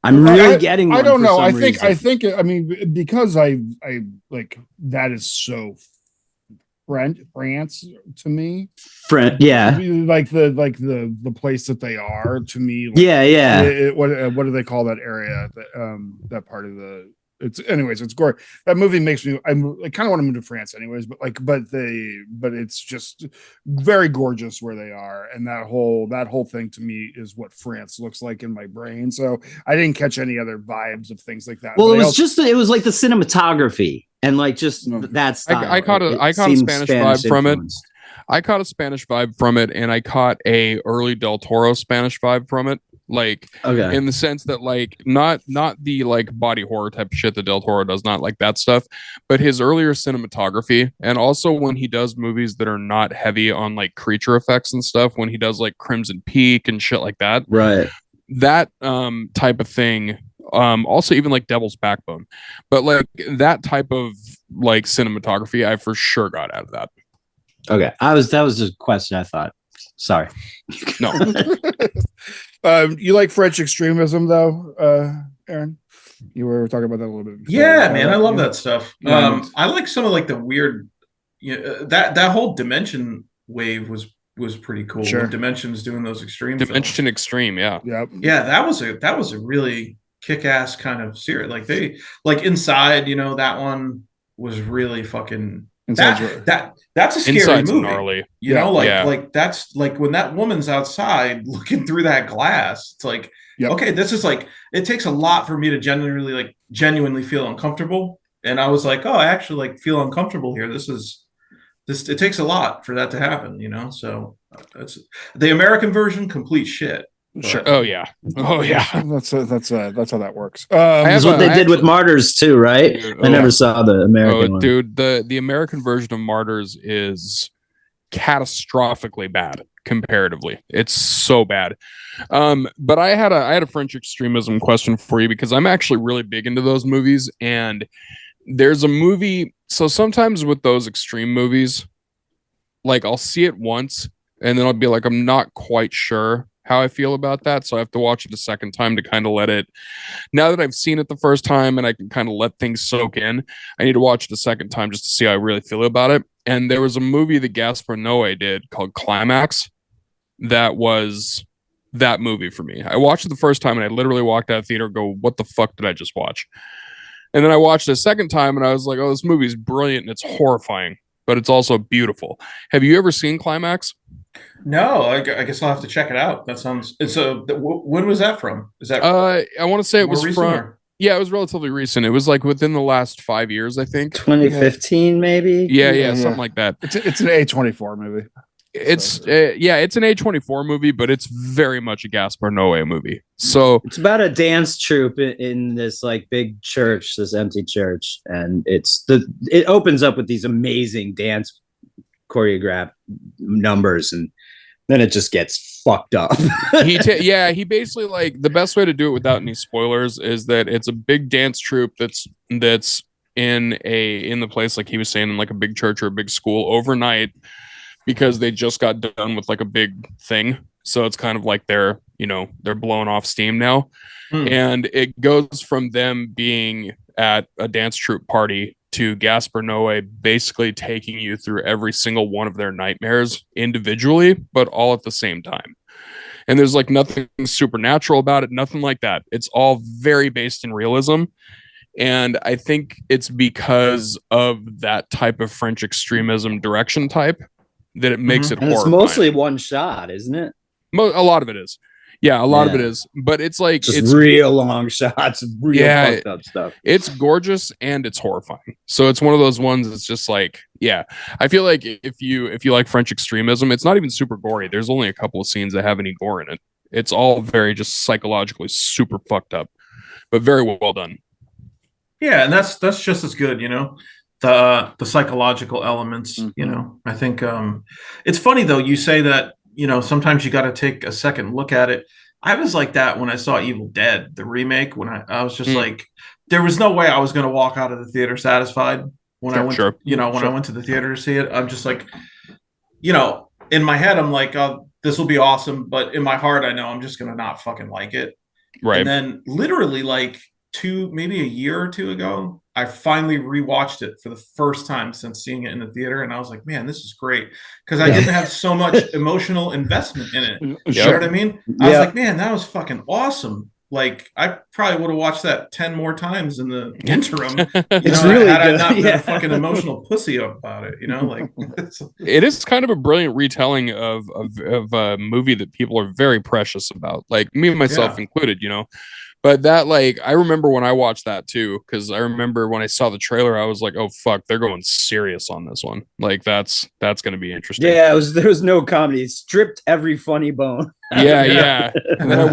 I'm really getting one. I don't know. I think because I like that is so France to me. Yeah. Like the place that they are to me. Like, yeah. What do they call that area? That part of the. It's gore. That movie makes me. I kind of want to move to France, anyways. But it's just very gorgeous where they are, and that whole thing to me is what France looks like in my brain. So I didn't catch any other vibes of things like that. Well, it was like the cinematography and like just that style. I caught a Spanish vibe from it. I caught a Spanish vibe from it, and I caught a early Del Toro Spanish vibe from it. Like, in the sense that like not the like body horror type of shit that Del Toro does, not like that stuff, but his earlier cinematography, and also when he does movies that are not heavy on like creature effects and stuff, when he does like Crimson Peak and shit like that, right? That type of thing. Also even like Devil's Backbone, but like that type of like cinematography, I for sure got out of that. Okay, that was just a question I thought. Sorry. No. You like French extremism though, Aaron? You were talking about that a little bit before. Yeah, man, I love that stuff. I like some of like the weird, that whole Dimension wave was pretty cool. Sure. When Dimension's doing those extreme Dimension films. Extreme, yeah. Yeah, that was a really kick-ass kind of series. Like they like Inside, that one was really fucking. That's a scary Inside's movie. Gnarly. Like that's like when that woman's outside looking through that glass. It's like, okay, this is like, it takes a lot for me to genuinely feel uncomfortable. And I was like, oh, I actually like feel uncomfortable here. It takes a lot for that to happen, So that's the American version, complete shit. Sure. Oh yeah. That's how that works. That's what they did with Martyrs too, right? Dude, I never saw the American one. Dude, the American version of Martyrs is catastrophically bad comparatively. It's so bad. But I had a French extremism question for you, because I'm actually really big into those movies, and there's a movie. So sometimes with those extreme movies, like I'll see it once and then I'll be like, I'm not quite sure how I feel about that, so I have to watch it a second time to kind of let it. Now that I've seen it the first time and I can kind of let things soak in, I need to watch it a second time just to see how I really feel about it. And there was a movie that Gaspar Noé did called Climax that was that movie for me. I watched it the first time and I literally walked out of the theater and go, what the fuck did I just watch? And then I watched it a second time and I was like, oh, this movie is brilliant and it's horrifying, but it's also beautiful. Have you ever seen Climax? No, I guess I'll have to check it out. That sounds. It's a. When was that from? Is that? I want to say it more was recent from. or- Yeah, it was relatively recent. It was like within the last 5 years, I think. 2015, maybe. Yeah, something like that. It's an A24 movie. It's it's an A24 movie, but it's very much a Gaspar Noé movie. So it's about a dance troupe in this like big church, this empty church, and it opens up with these amazing dance choreographed numbers, and then it just gets fucked up. he basically, like, the best way to do it without any spoilers is that it's a big dance troupe that's in the place, like he was saying, in like a big church or a big school overnight, because they just got done with like a big thing. So it's kind of like they're blowing off steam now. And it goes from them being at a dance troupe party to Gaspar Noé basically taking you through every single one of their nightmares individually, but all at the same time. And there's like nothing supernatural about it, nothing like that. It's all very based in realism. And I think it's because of that type of French extremism direction type that it makes it and horrifying. it's mostly one shot, isn't it? A lot of it is. Yeah, a lot of it is. But it's like it's real long shots, real fucked up stuff. It's gorgeous and it's horrifying. So it's one of those ones that's just like, yeah. I feel like if you like French extremism, it's not even super gory. There's only a couple of scenes that have any gore in it. It's all very just psychologically super fucked up, but very well done. Yeah, and that's just as good, the psychological elements. I think it's funny though. You say that sometimes you got to take a second look at it. I was like that when I saw Evil Dead, the remake. When I was just like, there was no way I was going to walk out of the theater satisfied when I went. I went to the theater to see it. I'm just like, in my head, I'm like, oh, this will be awesome, but in my heart, I know I'm just going to not fucking like it. Right. And then literally like maybe a year or two ago, I finally rewatched it for the first time since seeing it in the theater, and I was like, man, this is great, because I didn't have so much emotional investment in it. You know what I mean? I was like, man, that was fucking awesome. Like, I probably would have watched that 10 more times in the interim. It's really had good. I not been a fucking emotional pussy about it, like it is kind of a brilliant retelling of a movie that people are very precious about, like me and myself included, But that, like, I remember when I watched that too, because I remember when I saw the trailer, I was like, "Oh fuck, they're going serious on this one. Like, that's going to be interesting." Yeah, there was no comedy. It stripped every funny bone. Yeah. And then I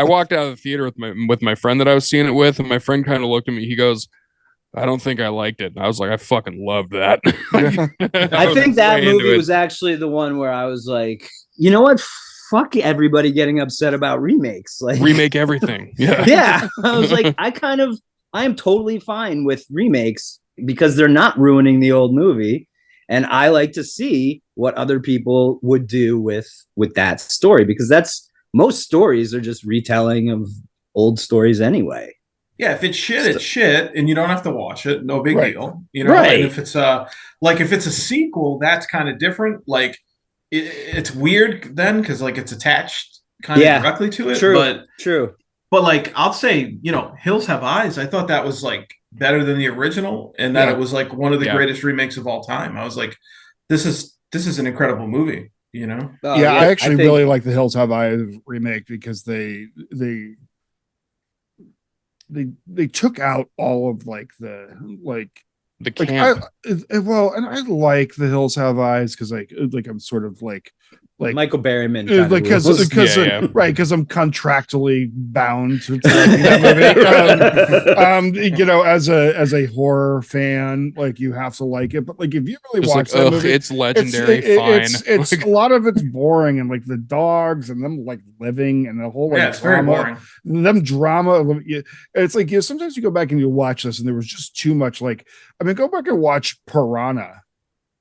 walked out of the theater with my friend that I was seeing it with, and my friend kind of looked at me. He goes, "I don't think I liked it." And I was like, "I fucking loved that." I think that movie was actually the one where I was like, you know what? Fuck everybody getting upset about remakes. Like, remake everything. Yeah. I was like, I am totally fine with remakes because they're not ruining the old movie. And I like to see what other people would do with that story, because most stories are just retelling of old stories anyway. Yeah, if it's shit, it's shit, and you don't have to watch it. No big deal. Right. And if it's a sequel, that's kind of different. Like, it's weird then, because like it's attached kind of directly to it. True. But like, I'll say, Hills Have Eyes, I thought that was like better than the original, and that it was like one of the greatest remakes of all time. I was like, this is an incredible movie. I actually really like the Hills Have Eyes remake, because they took out all of like the camp. And I like the Hills Have Eyes because like I'm sort of like Michael Berryman, because I'm contractually bound to liking that movie. As a horror fan, like, you have to like it. But like, if you really watch that movie, it's legendary. It's a lot of it's boring, and like the dogs and them like living and the whole like it's very boring. Them drama. It's like sometimes you go back and you watch this, and there was just too much. Like, I mean, go back and watch Piranha,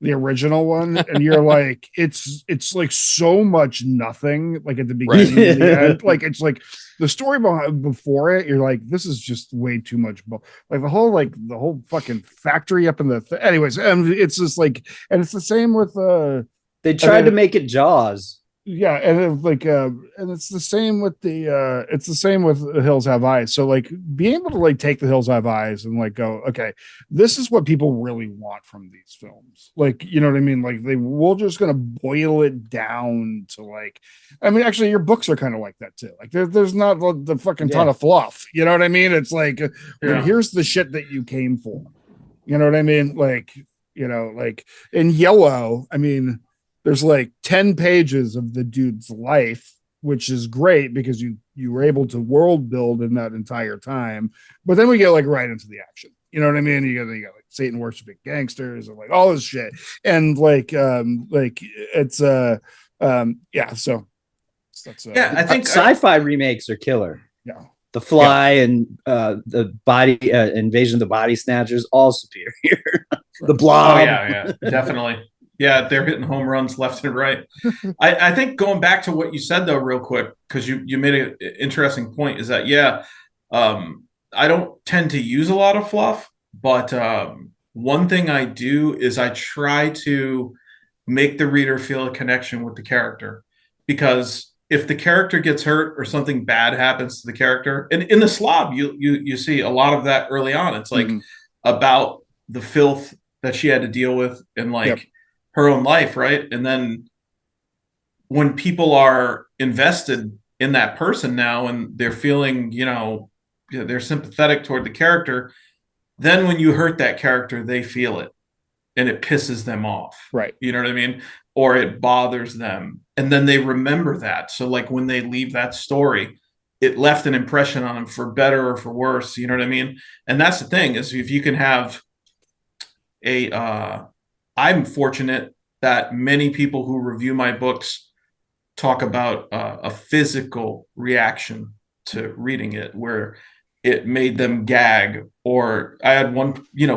the original one, and you're like, it's like so much nothing, like at the beginning and the end. Like, it's like the story before it, you're like, this is just way too much. Like the whole fucking factory up in the anyways, and it's just like, and it's the same with they tried to make it Jaws. yeah, and it's the same with The Hills Have Eyes. So like being able to like take The Hills Have Eyes and like go, okay, this is what people really want from these films. Like, you know what I mean? Like we're just gonna boil it down to like, I mean, actually your books are kind of like that too. Like there's not the fucking ton of fluff. You know what I mean? It's like, here's the shit that you came for. You know what I mean? Like, like in Yellow, I mean, there's like 10 pages of the dude's life, which is great because you were able to world build in that entire time. But then we get like right into the action. You know what I mean? You got like Satan worshiping gangsters and like all this shit. And like it's yeah, so that's I think sci-fi remakes are killer. Yeah. The Fly and the body Invasion of the Body Snatchers, all superior. The Blob. Oh yeah, definitely. Yeah, they're hitting home runs left and right. I think going back to what you said though, real quick, because you made an interesting point, is that I don't tend to use a lot of fluff, but one thing I do is I try to make the reader feel a connection with the character, because if the character gets hurt or something bad happens to the character, and in the Slob, you see a lot of that early on. It's like about the filth that she had to deal with and like her own life, right? And then when people are invested in that person now and they're feeling, they're sympathetic toward the character, then when you hurt that character, they feel it and it pisses them off. Right. You know what I mean? Or it bothers them. And then they remember that. So like when they leave that story, it left an impression on them for better or for worse. You know what I mean? And that's the thing, is if you can have I'm fortunate that many people who review my books talk about a physical reaction to reading it, where it made them gag, or I had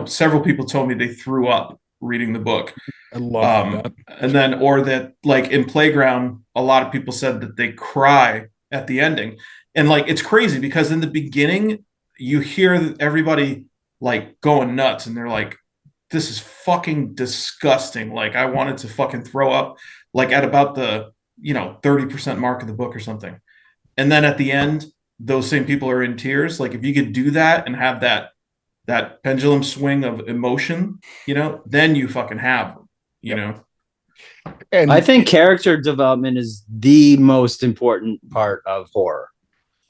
several people told me they threw up reading the book. I love that. And then, or that like in Playground, a lot of people said that they cry at the ending. And like, it's crazy because in the beginning, you hear everybody like going nuts and they're like, this is fucking disgusting. Like I wanted to fucking throw up like at about the, 30% mark of the book or something. And then at the end, those same people are in tears. Like if you could do that and have that pendulum swing of emotion, then you fucking have them, you know? And I think character development is the most important part of horror.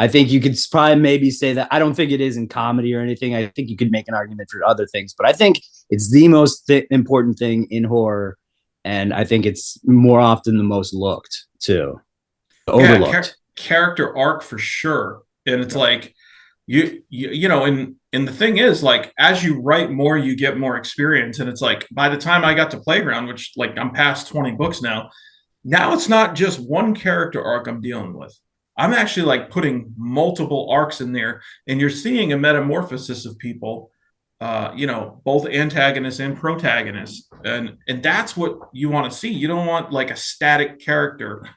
I think you could probably maybe say that. I don't think it is in comedy or anything. I think you could make an argument for other things, but I think it's the most important thing in horror. And I think it's more often the most looked too. Overlooked. Character arc for sure. And it's like, and the thing is, like, as you write more, you get more experience. And it's like, by the time I got to Playground, which like I'm past 20 books now it's not just one character arc I'm dealing with. I'm actually like putting multiple arcs in there, and you're seeing a metamorphosis of people, both antagonists and protagonists. And that's what you want to see. You don't want like a static character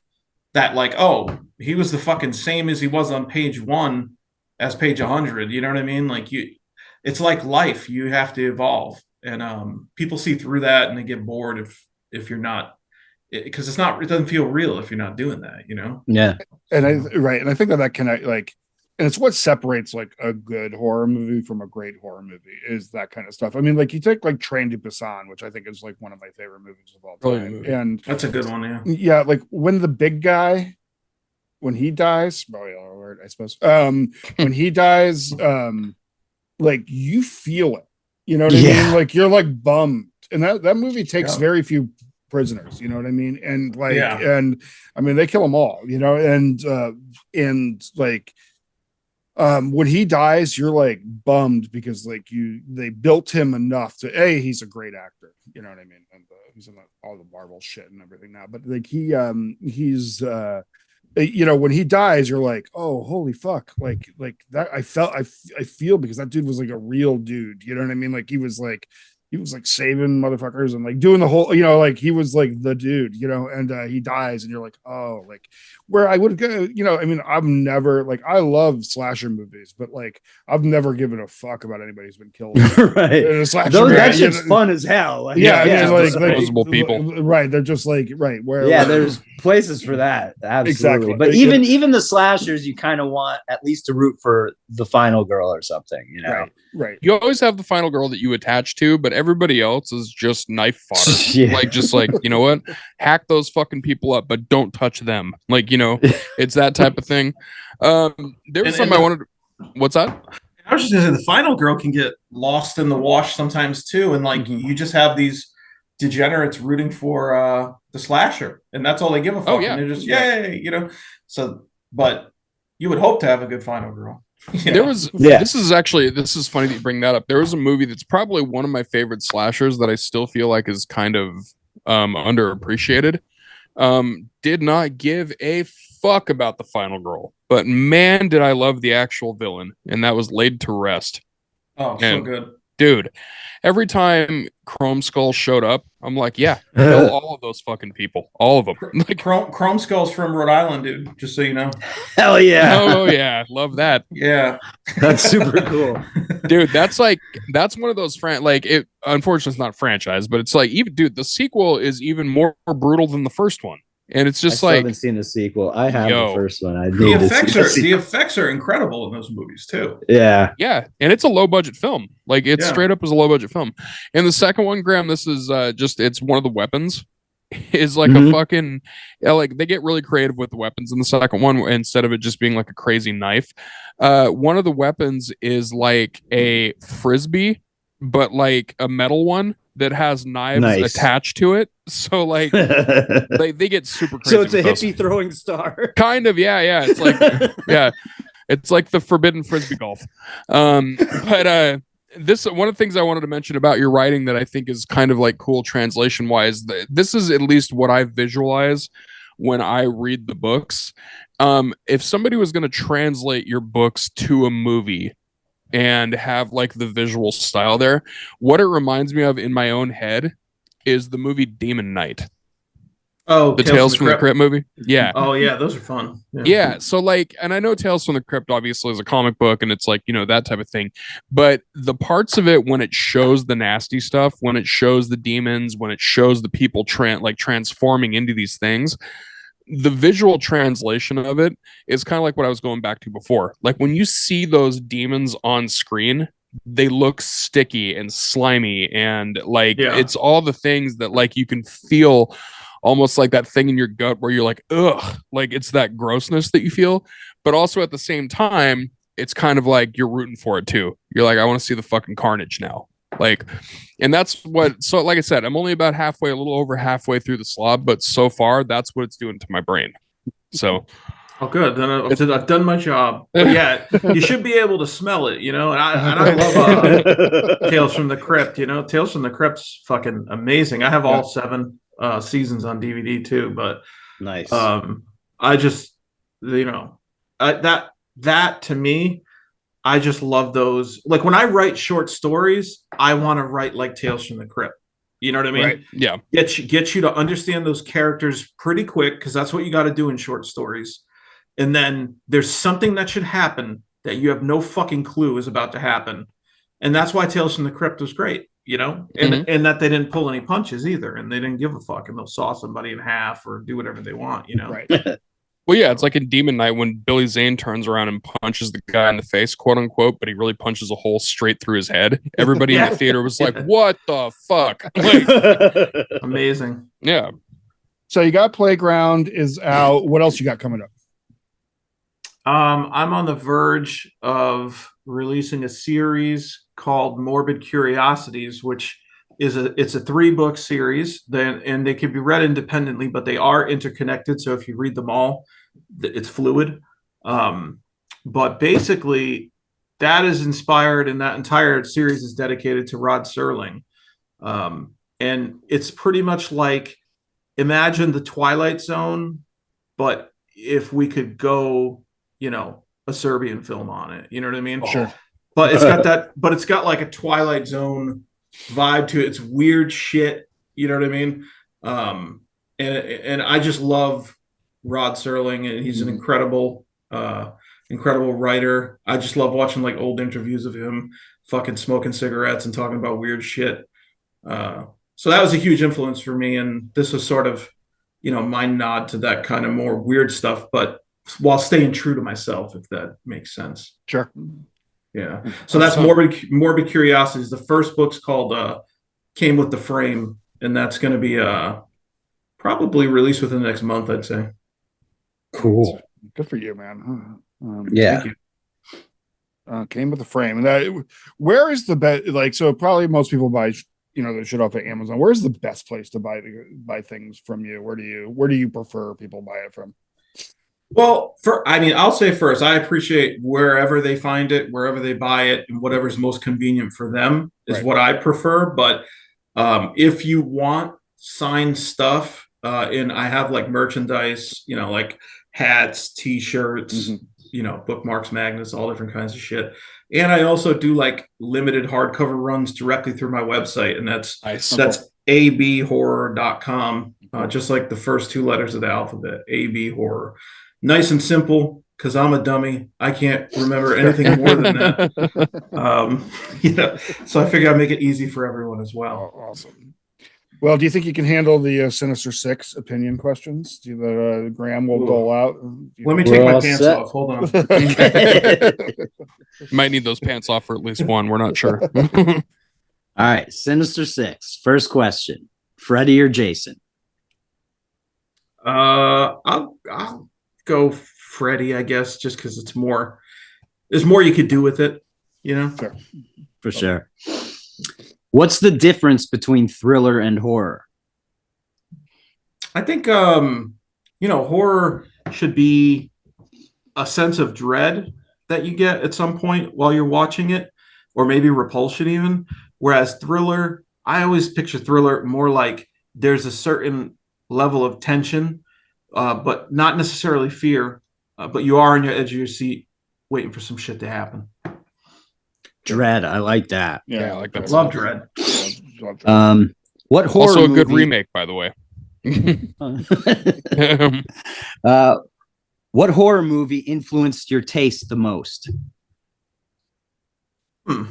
that like, oh, he was the fucking same as he was on page 1 as page 100. You know what I mean? Like it's like life. You have to evolve. And people see through that and they get bored if you're not, because it doesn't feel real if you're not doing that, Yeah. And I think that can like, and it's what separates like a good horror movie from a great horror movie is that kind of stuff. I mean, like you take like Train to Busan, which I think is like one of my favorite movies of all time. And that's a good one. Yeah. Yeah. Like when the big guy, when he dies, spoiler alert, I suppose. When he dies, like you feel it, you know what I mean? Like you're like bummed. And that movie takes very few prisoners, you know what I mean? And like, and I mean, they kill them all, and like, when he dies, you're like bummed because like they built him enough to he's a great actor, you know what I mean? And he's in all the Marvel shit and everything now, but like he's when he dies, you're like, oh, holy fuck. Like that. I feel because that dude was like a real dude. You know what I mean? Like he was like he was like saving motherfuckers and like doing the whole, you know, like he was like the dude, you know, and he dies and you're like, oh, like where I would go, you know, I mean, I've never like, I love slasher movies, but like I've never given a fuck about anybody who's been killed. Right. In a slasher Those, movie. that shit's fun as hell. Like, Yeah, I mean, like disposable people. Right. They're just like, right. Where yeah, like, there's places for that. Absolutely. Exactly. But even the slashers, you kind of want at least to root for the final girl or something, you know? Right. You always have the final girl that you attach to, but everybody else is just knife fodder. Yeah. Like, just like, you know what? Hack those fucking people up, but don't touch them. Like, you know, it's that type of thing. There was something I wanted to... What's that? I was just gonna say the final girl can get lost in the wash sometimes too, and like you just have these degenerates rooting for the slasher, and that's all they give a fuck. Oh, yeah. And they're just yay, you know. So, but you would hope to have a good final girl. There was this is funny that you bring that up. There was a movie that's probably one of my favorite slashers that I still feel like is kind of underappreciated. Did not give a fuck about the final girl, but man, did I love the actual villain, and that was Laid to Rest. Oh, so good. Dude, every time Chrome Skull showed up, I'm like, yeah, kill all of those fucking people. All of them. Like, Chrome Skull's from Rhode Island, dude, just so you know. Hell yeah. Oh yeah, love that. Yeah. That's super cool. Dude, that's one of those like, it unfortunately it's not franchise, but it's like, even dude, the sequel is even more brutal than the first one. And it's just I like, haven't seen the sequel. I have the first one. The effects are incredible in those movies too. Yeah. Yeah, and it's a low budget film. Like, it's straight up as a low budget film. And the second one, Graham, this is it's one of the weapons is like a fucking, like, they get really creative with the weapons in the second one instead of it just being like a crazy knife. One of the weapons is like a frisbee, but like a metal one that has knives attached to it. So like they get super crazy. So it's a hippie throwing star. Kind of, yeah. It's like it's like the forbidden frisbee golf. But this one of the things I wanted to mention about your writing that I think is kind of like cool translation wise. This is at least what I visualize when I read the books. If somebody was going to translate your books to a movie and have like the visual style there, what it reminds me of in my own head is the movie Demon Knight. Oh, the Tales from the Crypt movie. Yeah. Oh yeah, those are fun. Yeah. So like, and I know Tales from the Crypt obviously is a comic book and it's like, you know, that type of thing, but the parts of it when it shows the nasty stuff, when it shows the demons, when it shows the people transforming into these things, the visual translation of it is kind of like what I was going back to before. Like, when you see those demons on screen, they look sticky and slimy and like it's all the things that like you can feel almost like that thing in your gut where you're like, ugh, like it's that grossness that you feel. But also at the same time, it's kind of like you're rooting for it too. You're like, I want to see the fucking carnage now. Like, and that's what, so like I said, I'm only about halfway, a little over halfway through the Slob, but so far that's what it's doing to my brain. So, oh, good. Then I've done my job. But yeah, you should be able to smell it, you know. And I love Tales from the Crypt. You know, Tales from the Crypt's fucking amazing. I have all 7 seasons on DVD too. But nice. I just, you know, that to me, I just love those. Like, when I write short stories, I want to write like Tales from the Crypt. You know what I mean? Right. Yeah. Get you to understand those characters pretty quick, because that's what you got to do in short stories. And then there's something that should happen that you have no fucking clue is about to happen. And that's why Tales from the Crypt was great, you know? And and that they didn't pull any punches either, and they didn't give a fuck, and they'll saw somebody in half or do whatever they want, you know? Right. Well, yeah, it's like in Demon Knight when Billy Zane turns around and punches the guy in the face, quote unquote, but he really punches a hole straight through his head. Everybody in the theater was like, what the fuck? Like, amazing. Yeah. So you got Playground is out. What else you got coming up? I'm on the verge of releasing a series called Morbid Curiosities, which is it's a 3-book series, and they can be read independently, but they are interconnected. So if you read them all, it's fluid. But basically, that is inspired, and that entire series is dedicated to Rod Serling. And it's pretty much like, imagine the Twilight Zone, but if we could go, you know, a Serbian film on it, you know what I mean? Sure. But it's got that, but it's got like a Twilight Zone vibe to it. It's weird shit. You know what I mean? And I just love Rod Serling, and he's an incredible writer. I just love watching like old interviews of him fucking smoking cigarettes and talking about weird shit. So that was a huge influence for me, and this was sort of, my nod to that kind of more weird stuff, but while staying true to myself, if that makes sense. Sure. Yeah. So that's Morbid Curiosities. The first book's called Came with the Frame, and that's going to be probably released within the next month, I'd say. Cool. Good for you, man. Yeah. Thank you. Came with the Frame, and that. Where is the best? Like, so probably most people buy, the shit off of Amazon. Where's the best place to buy things from you? Where do you prefer people buy it from? Well, I'll say first, I appreciate wherever they find it, wherever they buy it, and whatever's most convenient for them is what I prefer. But if you want signed stuff, and I have like merchandise, like hats, T-shirts, bookmarks, magnets, all different kinds of shit. And I also do like limited hardcover runs directly through my website, and that's abhorror.com, just like the first two letters of the alphabet, AB Horror. Nice and simple, because I'm a dummy. I can't remember anything more than that. So I figure I'd make it easy for everyone as well. Awesome. Well, do you think you can handle the Sinister Six opinion questions? Do that Graham will dole out? Let me take my pants off. Hold on. Might need those pants off for at least one. We're not sure. All right, Sinister Six. First question: Freddy or Jason? I'll go Freddy, I guess, just because there's more you could do with it, Sure. For sure. What's the difference between thriller and horror? I think horror should be a sense of dread that you get at some point while you're watching it, or maybe repulsion even. Whereas thriller, I always picture thriller more like there's a certain level of tension, but not necessarily fear, but you are on your edge of your seat waiting for some shit to happen. Dread, I like that. Yeah, I like that. Love Dread. What horror also a movie... good remake, by the way. What horror movie influenced your taste the most? Wow,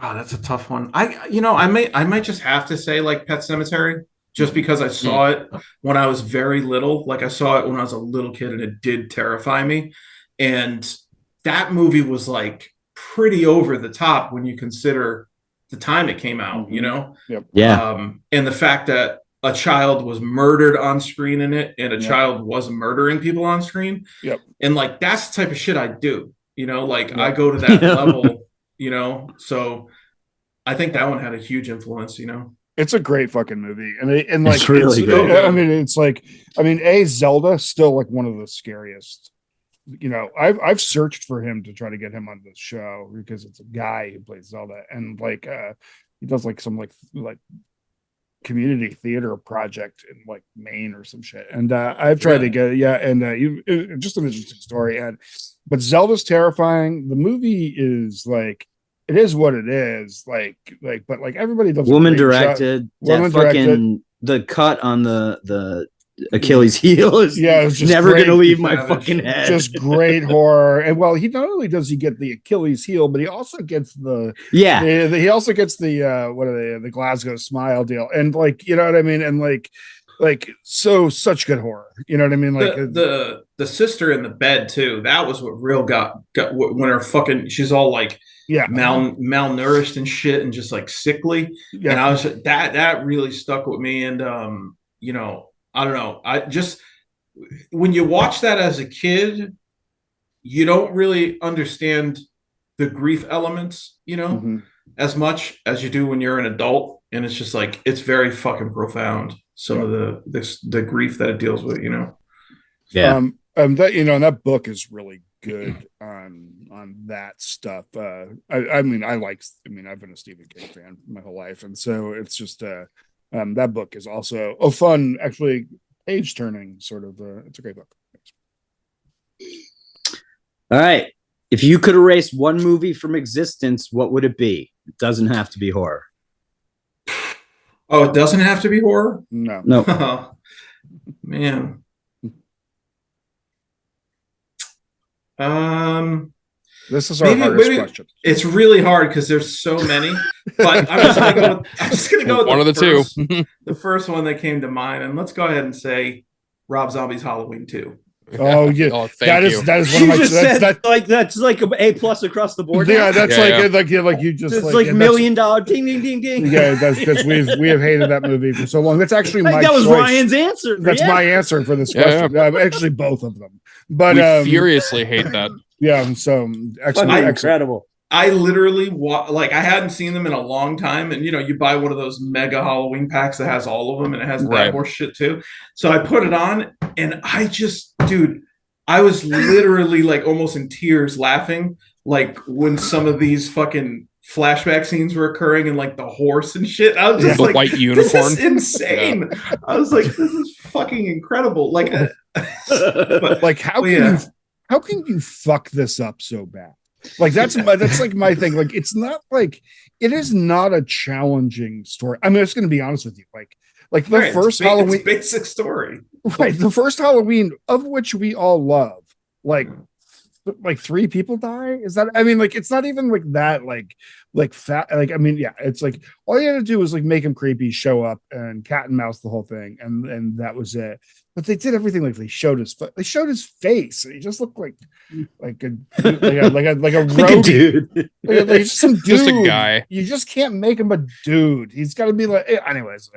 that's a tough one. I might just have to say like Pet Sematary, just because I saw it when I was very little. Like I saw it when I was a little kid, and it did terrify me. And that movie was like pretty over the top when you consider the time it came out, Yep. Yeah. And the fact that a child was murdered on screen in it, and a child was murdering people on screen. Yep. And like, that's the type of shit I do, I go to that level, so I think that one had a huge influence, It's a great fucking movie, and it's really good. Zelda still like one of the scariest. I've searched for him to try to get him on the show because it's a guy who plays Zelda, and like he does like some like community theater project in like Maine or some shit. And I've tried to get just an interesting story. But Zelda's terrifying. The movie is like, it is what it is. But everybody does. Woman directed. The cut on the Achilles heel is never going to leave my fucking head. Just great horror. And well, he not only does he get the Achilles heel, but he also gets the the Glasgow Smile deal. And like, you know what I mean? And such good horror. You know what I mean? Like the sister in the bed too. That was what real got when her fucking, she's all like malnourished and shit and just like sickly. Yeah. And I was that really stuck with me. And I don't know. I just, when you watch that as a kid, you don't really understand the grief elements, as much as you do when you're an adult. And it's just like, it's very fucking profound. Some of the grief that it deals with, Yeah. That book is really good on that stuff. I've been a Stephen King fan my whole life. And so it's just, that book is also a fun, actually page turning sort of. It's a great book. All right. If you could erase one movie from existence, what would it be? It doesn't have to be horror. Oh, it doesn't have to be horror? No. No. Oh, man. This is our hardest question. It's really hard because there's so many, but I'm just gonna go with one of the two. The first one that came to mind, and let's go ahead and say Rob Zombie's Halloween 2. Oh yeah, Oh, that is one of my. That's like an A+ across the board. Yeah, now? that's like you just It's like $1 million ding ding ding. Yeah, that's because we have hated that movie for so long. That's actually my. That was choice. Ryan's answer. That's my answer for this question. Actually, both of them. But we furiously hate that. Yeah, so incredible. I literally I hadn't seen them in a long time, and you buy one of those mega Halloween packs that has all of them, and it has that horse shit too. So I put it on, and I was literally like almost in tears laughing, like when some of these fucking flashback scenes were occurring and like the horse and shit. I was just the like, white unicorn. This is insane. Yeah. I was like, this is fucking incredible. Like, but like how can you fuck this up so bad? Like that's like my thing. Like it is not a challenging story. I mean, it's going to be honest with you. Like the first Halloween, basic story, right? The first Halloween, of which we all love, like 3 people die. Is that? I mean, like it's not even like that. Like fat. Like I mean, yeah, it's like all you had to do was like make him creepy, show up, and cat and mouse the whole thing, and that was it. But they did everything like they showed his face. And he just looked like a roadie. Dude. Like some dude. Just a guy. You just can't make him a dude. He's got to be like. Anyways.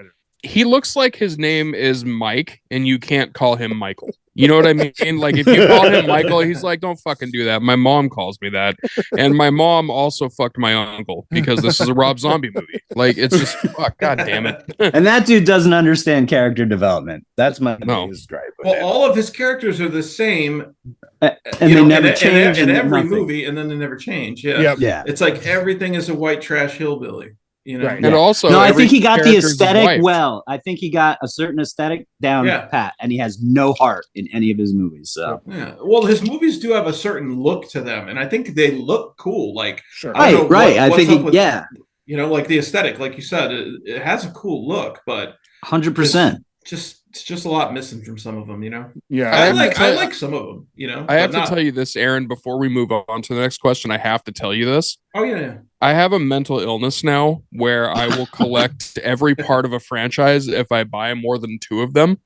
He looks like his name is Mike, and you can't call him Michael. You know what I mean? Like if you call him Michael, he's like, don't fucking do that. My mom calls me that, and my mom also fucked my uncle because this is a Rob Zombie movie. Like it's just fuck. God damn it. And that dude doesn't understand character development. That's my biggest gripe. Well, all of his characters are the same, and they never change in every movie, and then they never change. Yeah. It's like everything is a white trash hillbilly. Right. And also, no, I think he got the aesthetic well. I think he got a certain aesthetic down pat, and he has no heart in any of his movies. So well, his movies do have a certain look to them, and I think they look cool. Like right. I think like the aesthetic, like you said, it has a cool look, but 100%. It's just a lot missing from some of them, Yeah, I like some of them, I have to tell you this, Aaron, before we move on to the next question. I have to tell you this. Oh yeah. I have a mental illness now where I will collect every part of a franchise if I buy more than 2 of them,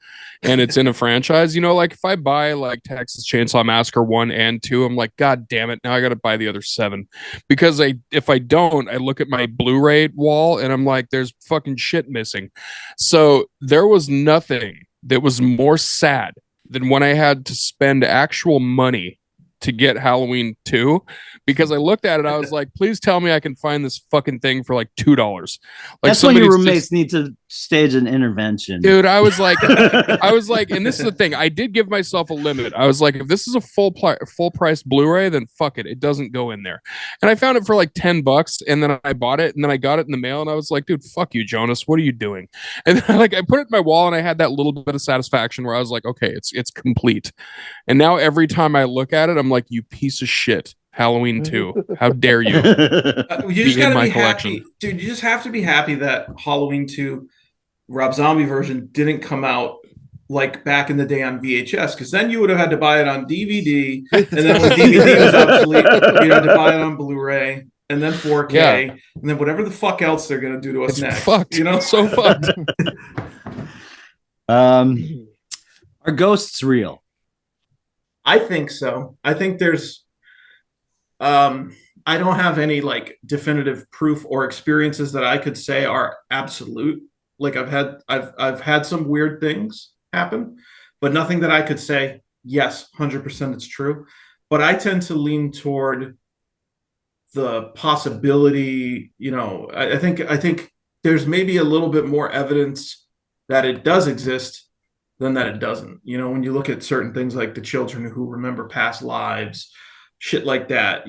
and it's in a franchise. Like if I buy like Texas Chainsaw Massacre 1 and 2, I'm like, God damn it, now I got to buy the other 7 because if I don't, I look at my Blu-ray wall and I'm like, there's fucking shit missing. So there was nothing that was more sad than when I had to spend actual money to get Halloween 2, because I looked at it, I was like, please tell me I can find this fucking thing for like $2. Like that's when your roommates need to stage an intervention. Dude, I was like, and this is the thing, I did give myself a limit. I was like, if this is a full price Blu-ray, then fuck it doesn't go in there. And I found it for like $10, and then I bought it, and then I got it in the mail, and I was like, dude, fuck you, Jonas, what are you doing? And then I put it in my wall, and I had that little bit of satisfaction where I was like, okay, it's complete. And now every time I look at it, I'm like, you piece of shit. Halloween 2. How dare you? You just gotta be happy. Dude, you just have to be happy that Halloween 2 Rob Zombie version didn't come out like back in the day on VHS, because then you would have had to buy it on DVD, and then when DVD was obsolete, you had to buy it on Blu-ray, and then 4K, and then whatever the fuck else they're gonna do to us next. Fucked. So fucked. Are ghosts real? I think so. I think there's I don't have any like definitive proof or experiences that I could say are absolute. Like I've had some weird things happen, but nothing that I could say, yes, 100% it's true. But I tend to lean toward the possibility, I think there's maybe a little bit more evidence that it does exist than that it doesn't. When you look at certain things like the children who remember past lives, shit like that, I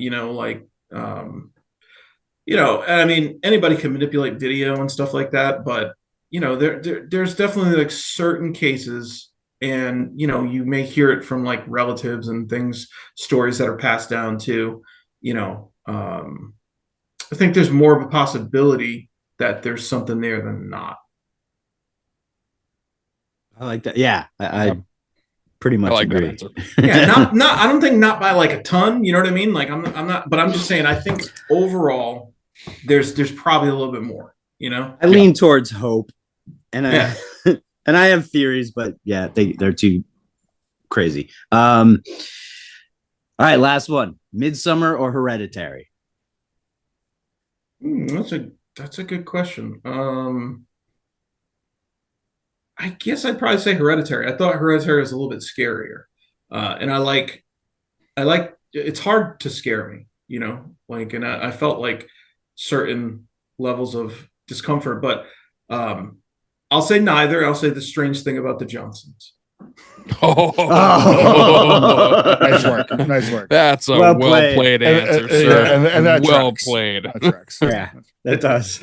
mean, anybody can manipulate video and stuff like that, but there's definitely like certain cases, and you may hear it from like relatives and things, stories that are passed down to I think there's more of a possibility that there's something there than not. I like that. Yeah, I pretty much like that agree. answer. Yeah, not. I don't think not by like a ton. You know what I mean? Like I'm not. But I'm just saying. I think overall, there's probably a little bit more. You know, I lean towards hope, and Yeah. and I have theories, but yeah, they're too crazy. All right, last one: Midsummer or Hereditary? That's a good question. I guess I'd probably say Hereditary. I thought Hereditary was a little bit scarier, and I like it's hard to scare me, you know, like, and I felt like certain levels of discomfort, but I'll say neither. I'll say the strange thing about the Johnsons. Oh, Nice work. Nice work. That's a Well well played. played answer, And- sir. and that well tracks. played. That tracks. Yeah, that does.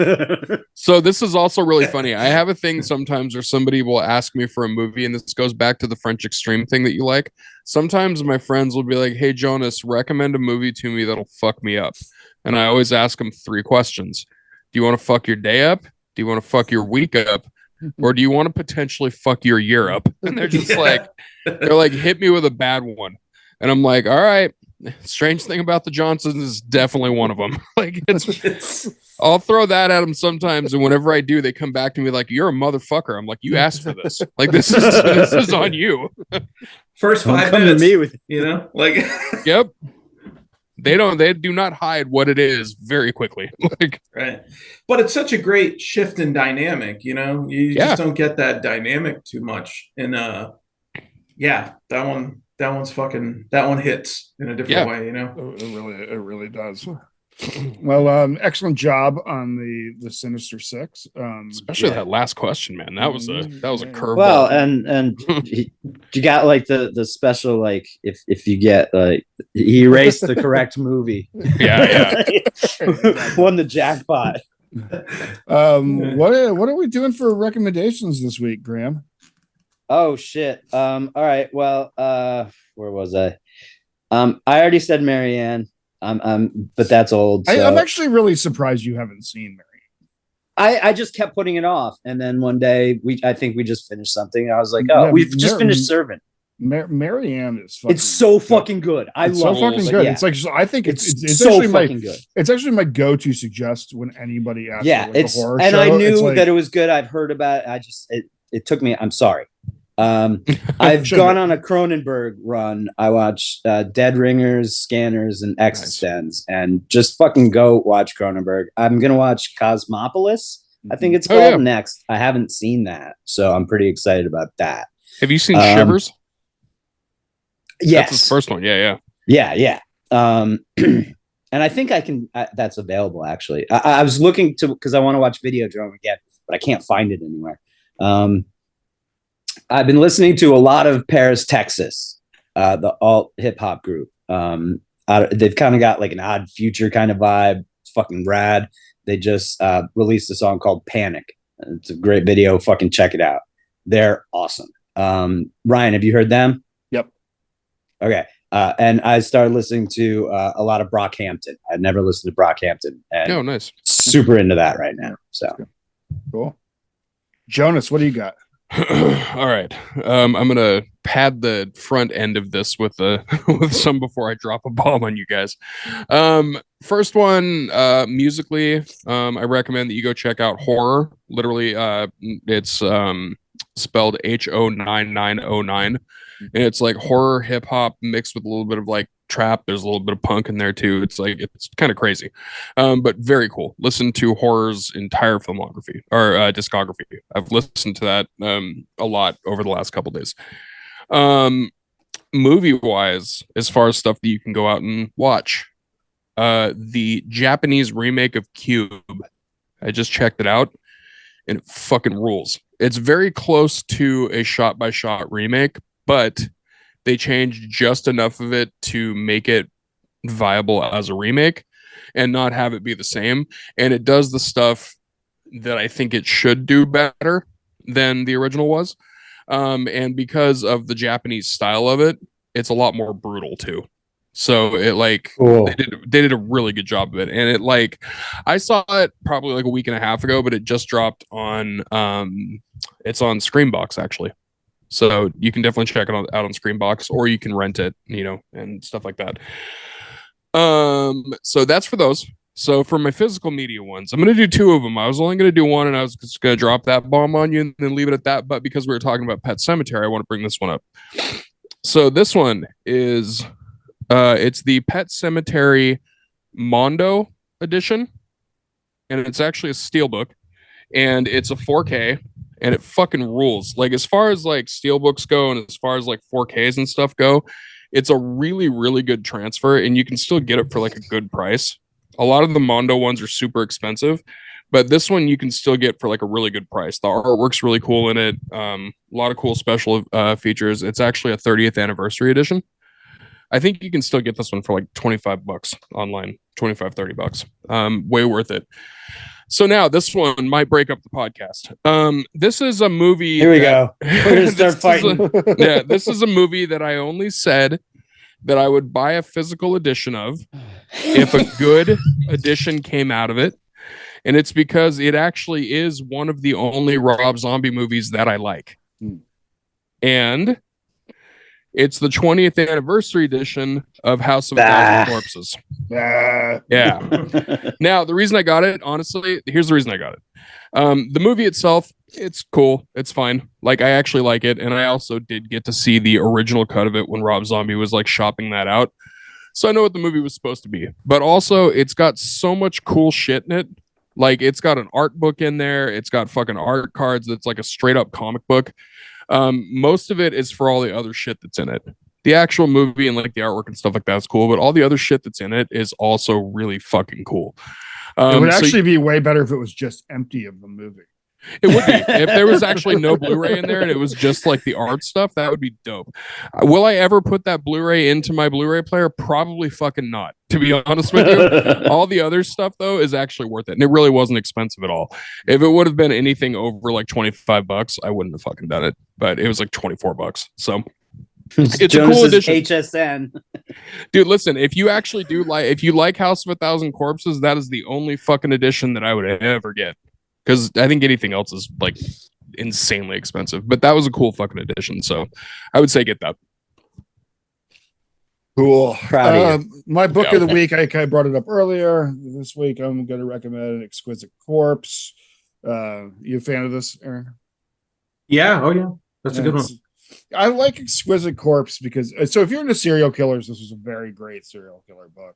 So this is also really funny. I have a thing sometimes where somebody will ask me for a movie, and this goes back to the French Extreme thing that you like. Sometimes my friends will be like, "Hey Jonas, recommend a movie to me that'll fuck me up." And I always ask them 3 questions. Do you want to fuck your day up? Do you want to fuck your week up? Or do you want to potentially fuck your year up? And they're just they're like, hit me with a bad one. And I'm like, all right. Strange thing about the Johnsons is definitely one of them. Like I'll throw that at them sometimes, and whenever I do, they come back to me like, "You're a motherfucker." I'm like, "You asked for this. Like this is on you." First Don't 5 come minutes, to me with you know, like Yep. They do not hide what it is very quickly. Like right. But it's such a great shift in dynamic, you know. You just don't get that dynamic too much. And yeah, that one hits in a different way, you know. It really does. Well, excellent job on the Sinister Six. especially that last question, man. That was a curveball. well, and you got like the special, like if you get like he erased the correct movie. Yeah. Won the jackpot. What are we doing for recommendations this week, Graham? Oh shit. All right. Well, where was I? I already said Marianne. But that's old. So. I'm actually really surprised you haven't seen Mary. I just kept putting it off, and then one day I think we just finished something. I was like, oh, we've just finished Servant. Marianne is fucking it's so fucking good. It's love so fucking good. Yeah. It's like I think it's so actually fucking good. It's actually my go-to suggest when anybody asks Yeah, for like it's a horror and show. I knew like, that it was good. I've heard about it. It took me. I'm sorry. I've gone on a Cronenberg run. I watched Dead Ringers, Scanners, and Existenz, and just fucking go watch Cronenberg. I'm gonna watch Cosmopolis. I think it's called next. I haven't seen that, so I'm pretty excited about that. Have you seen Shivers? Yes, that's his first one. Yeah. And I think I can. That's available actually. I was looking to because I want to watch Videodrome again, but I can't find it anywhere. I've been listening to a lot of Paris, Texas, the alt hip hop group. They've kind of got like an Odd Future kind of vibe. It's fucking rad. They just released a song called Panic. It's a great video. Fucking check it out. They're awesome. Ryan, have you heard them? Yep. Okay. And I started listening to a lot of Brockhampton. I'd never listened to Brockhampton. And nice. Super into that right now. So cool. Jonas, what do you got? All right. I'm gonna pad the front end of this with with some before I drop a bomb on you guys. First one, musically, I recommend that you go check out Horror. Literally, it's spelled HO9909. And it's like horror hip hop mixed with a little bit of like trap. There's a little bit of punk in there too. It's like it's kind of crazy, but very cool. Listen to Horror's entire filmography or discography. I've listened to that a lot over the last couple days. Movie wise, as far as stuff that you can go out and watch, the Japanese remake of Cube. I just checked it out, and it fucking rules. It's very close to a shot-by-shot remake, but they changed just enough of it to make it viable as a remake and not have it be the same. And it does the stuff that I think it should do better than the original was. And because of the Japanese style of it, it's a lot more brutal too. So it like Cool. they did a really good job of it. And it like I saw it probably like a week and a half ago, but it just dropped on it's on Screambox actually. So you can definitely check it out on Screambox, or you can rent it, you know, and stuff like that. So that's for those. So for my physical media ones, I'm going to do two of them. I was only going to do one, and I was just going to drop that bomb on you and then leave it at that. But because we were talking about Pet Cemetery, I want to bring this one up. So this one is it's the Pet Cemetery Mondo edition, and it's actually a steelbook, and it's a 4K, and it fucking rules. Like as far as like steelbooks go, and as far as like 4Ks and stuff go, it's a really, really good transfer, and you can still get it for like a good price. A lot of the Mondo ones are super expensive, but this one you can still get for like a really good price. The artwork's really cool in it. A lot of cool special features. It's actually a 30th anniversary edition. I think you can still get this one for like $25 online, $25-30. Way worth it. So now this one might break up the podcast. This is a movie. Here we go. We're gonna start fighting. This is a movie that I only said that I would buy a physical edition of if a good edition came out of it. And it's because it actually is one of the only Rob Zombie movies that I like. And it's the 20th anniversary edition of House of a Thousand Corpses. Yeah. Now, the reason I got it, honestly, here's the reason I got it. The movie itself, it's cool. It's fine. Like, I actually like it. And I also did get to see the original cut of it when Rob Zombie was like shopping that out. So I know what the movie was supposed to be. But also, it's got so much cool shit in it. Like, it's got an art book in there. It's got fucking art cards. That's like a straight up comic book. Most of it is for all the other shit that's in it. The actual movie and like the artwork and stuff like that's cool, but all the other shit that's in it is also really fucking cool. It would actually be way better if it was just empty of the movie. It would be. If there was actually no Blu-ray in there and it was just like the art stuff, that would be dope. Will I ever put that Blu-ray into my Blu-ray player? Probably fucking not, to be honest with you. All the other stuff, though, is actually worth it. And it really wasn't expensive at all. If it would have been anything over like $25, I wouldn't have fucking done it. But it was like $24. So it's a cool edition. HSN. Dude, listen, if you actually do like, if you like House of a Thousand Corpses, that is the only fucking edition that I would ever get. Because I think anything else is like insanely expensive. But that was a cool fucking edition. So I would say get that. Cool. Proud of you. My book of the week, I brought it up earlier. This week, I'm going to recommend Exquisite Corpse. You a fan of this, Aaron? Yeah. Oh, yeah. That's a good one. I like Exquisite Corpse because, so if you're into serial killers, this was a very great serial killer book.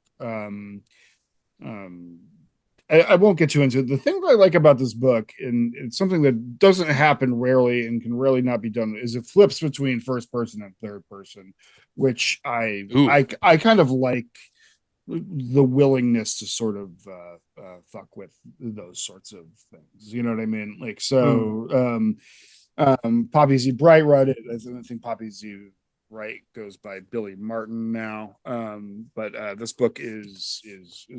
I won't get too into it. The thing that I like about this book, and it's something that doesn't happen rarely and can rarely not be done, is it flips between first person and third person, which I kind of like the willingness to sort of fuck with those sorts of things. You know what I mean? Like, so Poppy Z. Bright wrote it. I think Poppy Z. Bright goes by Billy Martin now. But this book is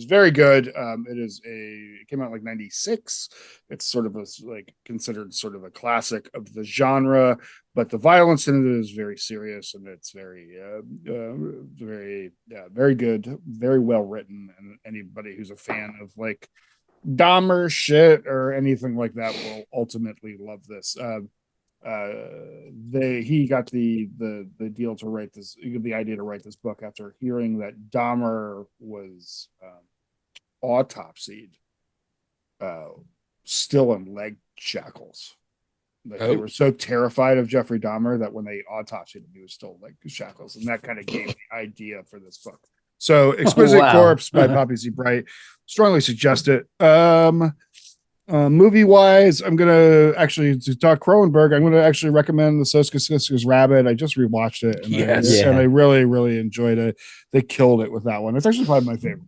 very good. It came out like 96. It's sort of considered sort of a classic of the genre, but the violence in it is very serious and it's very good, very well written. And anybody who's a fan of like Dahmer shit or anything like that will ultimately love this. He got the deal to write this, the idea to write this book after hearing that Dahmer was autopsied still in leg shackles. They were so terrified of Jeffrey Dahmer that when they autopsied him, he was still in leg shackles, and that kind of gave the idea for this book. So Exquisite Corpse by Poppy Z. Bright, strongly suggest it. Movie wise, I'm gonna actually, to talk Cronenberg, I'm gonna actually recommend the Soska Sisters Rabbit. I just rewatched it and I really, really enjoyed it. They killed it with that one. It's actually probably my favorite.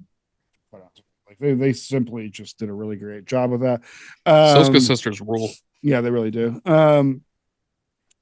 Like they simply just did a really great job with that. Soska Sisters rule. Yeah, they really do. I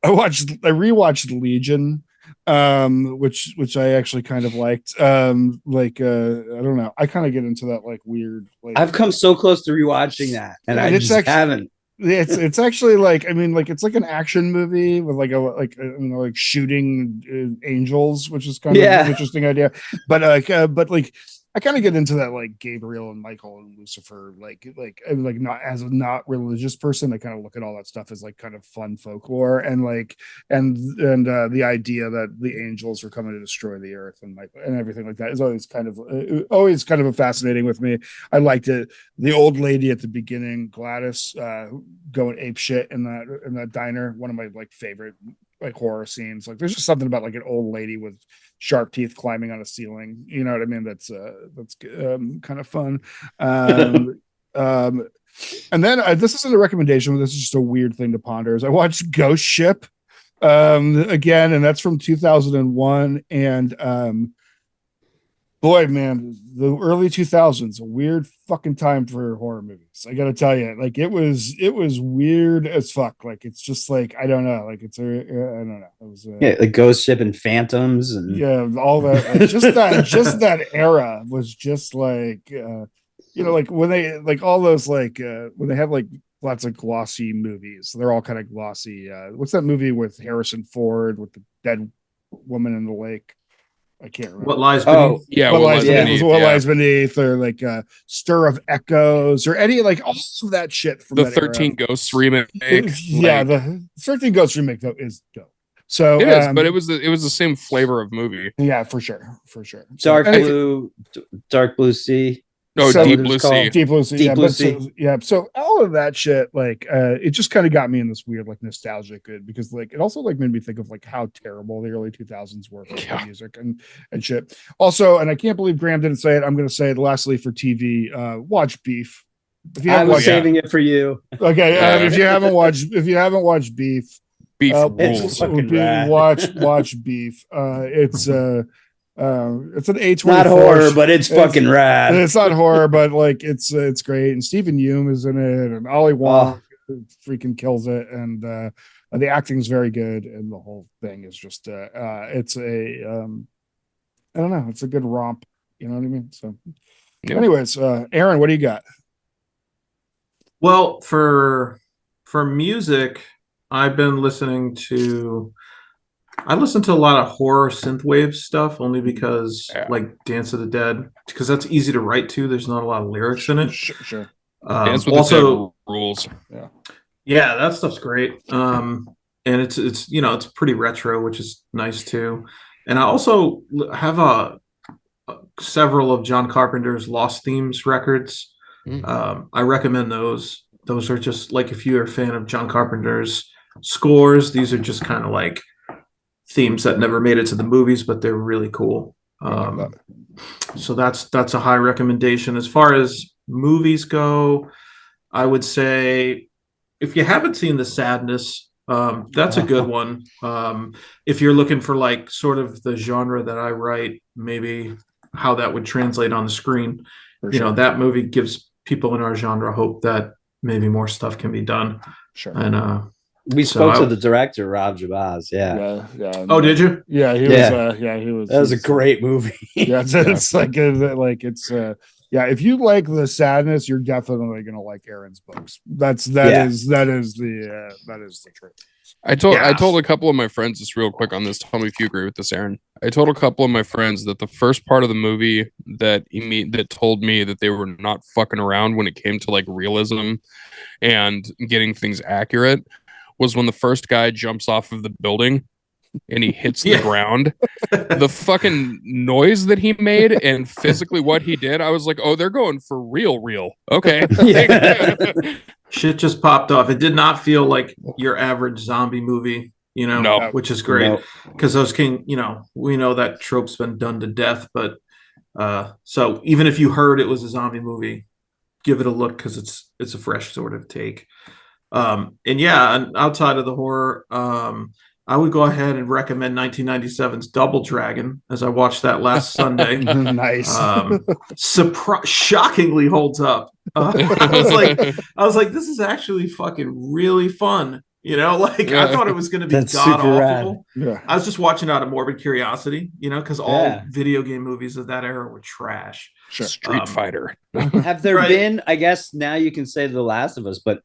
rewatched Legion, which I actually kind of liked. I don't know. I kind of get into that like weird. Like, I've come so close to rewatching that, and I just haven't. it's actually like, I mean, like it's like an action movie with like like shooting angels, which is kind of an interesting idea. But like I kind of get into that, like Gabriel and Michael and Lucifer, I'm like not as a not religious person. I kind of look at all that stuff as like kind of fun folklore, and like and the idea that the angels are coming to destroy the earth and everything like that is always kind of fascinating with me. I liked it. The old lady at the beginning, Gladys, going ape shit in that diner. One of my like favorite like horror scenes. Like there's just something about like an old lady with sharp teeth climbing on a ceiling. You know what I mean? That's kind of fun. And then this isn't a recommendation, but this is just a weird thing to ponder. Is I watched Ghost Ship again, and that's from 2001. And boy, man, the early 2000s, a weird fucking time for horror movies. I gotta tell you, like it was weird as fuck. Like it's just like I don't know, like I don't know. It was the Ghost Ship and Phantoms and all that. Like, just that era was just like like when they like all those like when they have like lots of glossy movies. They're all kind of glossy. What's that movie with Harrison Ford with the dead woman in the lake? I can't remember. What Lies Beneath? What Lies Beneath, or like Stir of Echoes, or any like all of that shit from the that 13 era. Ghosts remake. The 13 Ghosts remake though is dope. So it is, but it was the same flavor of movie. Yeah, for sure. Dark Blue Sea. No, Deep Blue Sea. Deep Blue Sea. Deep Blue Sea. So all of that shit, like, it just kind of got me in this weird, like, nostalgic good, because like it also like made me think of like how terrible the early 2000s were for music and shit. Also, and I can't believe Graham didn't say it. I'm going to say it lastly for TV. Watch Beef. If you haven't saving it for you. Okay, if you haven't watched Beef, rules. Watch Beef. It's an A24. Not horror, but it's fucking rad. It's not horror, but like it's great. And Stephen Hume is in it, and Ollie Wong freaking kills it, and the acting's very good, and the whole thing is just it's a I don't know, it's a good romp. You know what I mean? So, anyways, Aaron, what do you got? Well, for music, I've been listening to. I listen to a lot of horror synthwave stuff only because, like Dance of the Dead, because that's easy to write to. There's not a lot of lyrics in it. Sure. Dance with the Dead rules. Yeah, that stuff's great. And it's it's pretty retro, which is nice too. And I also have several of John Carpenter's Lost Themes records. I recommend those. Those are just like, if you're a fan of John Carpenter's scores, these are just kind of like themes that never made it to the movies, but they're really cool. So that's a high recommendation. As far as movies go, I would say if you haven't seen The Sadness, that's a good one. If you're looking for like sort of the genre that I write, maybe how that would translate on the screen, that movie gives people in our genre hope that maybe more stuff can be done. Sure. And we spoke to the director, Rob Jabaz. Yeah. Oh, did you? Yeah, he was. That was a great movie. It's like it's if you like The Sadness, you're definitely gonna like Aaron's books. That is the truth. I told a couple of my friends, just real quick on this. Tell me if you agree with this, Aaron. I told a couple of my friends that the first part of the movie that told me that they were not fucking around when it came to like realism and getting things accurate was when the first guy jumps off of the building and he hits the ground. The fucking noise that he made and physically what he did, I was like, oh, they're going for real. Okay. Shit just popped off. It did not feel like your average zombie movie, which is great. Because those we know that trope's been done to death. But so even if you heard it was a zombie movie, give it a look, because it's a fresh sort of take. And outside of the horror, I would go ahead and recommend 1997's Double Dragon, as I watched that last Sunday. Nice. Shockingly holds up. I was like, this is actually fucking really fun. I thought it was going to be god awful. Yeah. I was just watching out of morbid curiosity, because all video game movies of that era were trash. Sure. Street Fighter. Have there been? I guess now you can say The Last of Us, but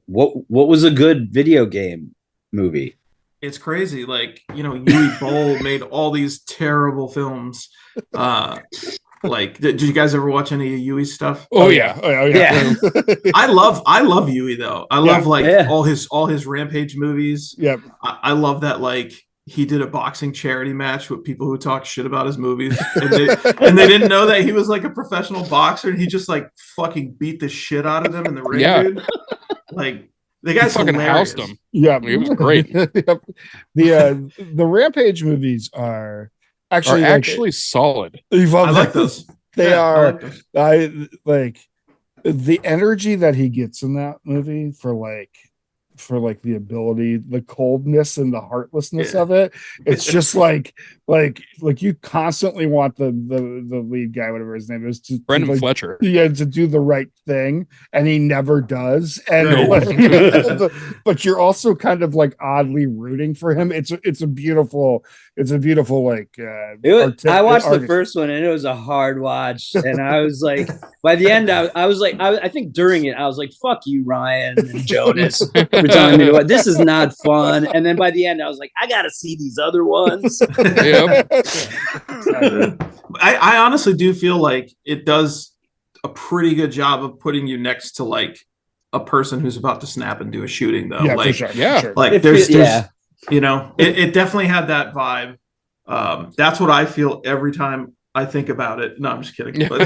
what was a good video game movie? It's crazy. Like, Uwe Boll made all these terrible films. Like, did you guys ever watch any of Yui's stuff? Oh yeah. I love Yui though. I love all his Rampage movies. Yep. I love that, like, he did a boxing charity match with people who talk shit about his movies, and they didn't know that he was like a professional boxer, and he just like fucking beat the shit out of them in the ring. Yeah. Dude. Like, the guy's fucking hilarious. housed him. Yeah, It was great. Yep. The Rampage movies are actually solid. I like those. They are. I like those. I like the energy that he gets in that movie for the ability, the coldness and the heartlessness of it. It's just like you constantly want the lead guy, whatever his name is, to Brendan Fletcher. Yeah, to do the right thing, and he never does. And No. but you're also kind of like oddly rooting for him. It's a beautiful like I watched the first one and it was a hard watch, and I was like, by the end I was like, I think during it I was like, fuck you, Ryan and Jonas, for telling me what, this is not fun. And then by the end I was like, I gotta see these other ones. Yep. I honestly do feel like it does a pretty good job of putting you next to like a person who's about to snap and do a shooting though. Yeah, like, for sure. Yeah. For sure. Like there's it definitely had that vibe. That's what I feel every time I think about it. No, I'm just kidding. But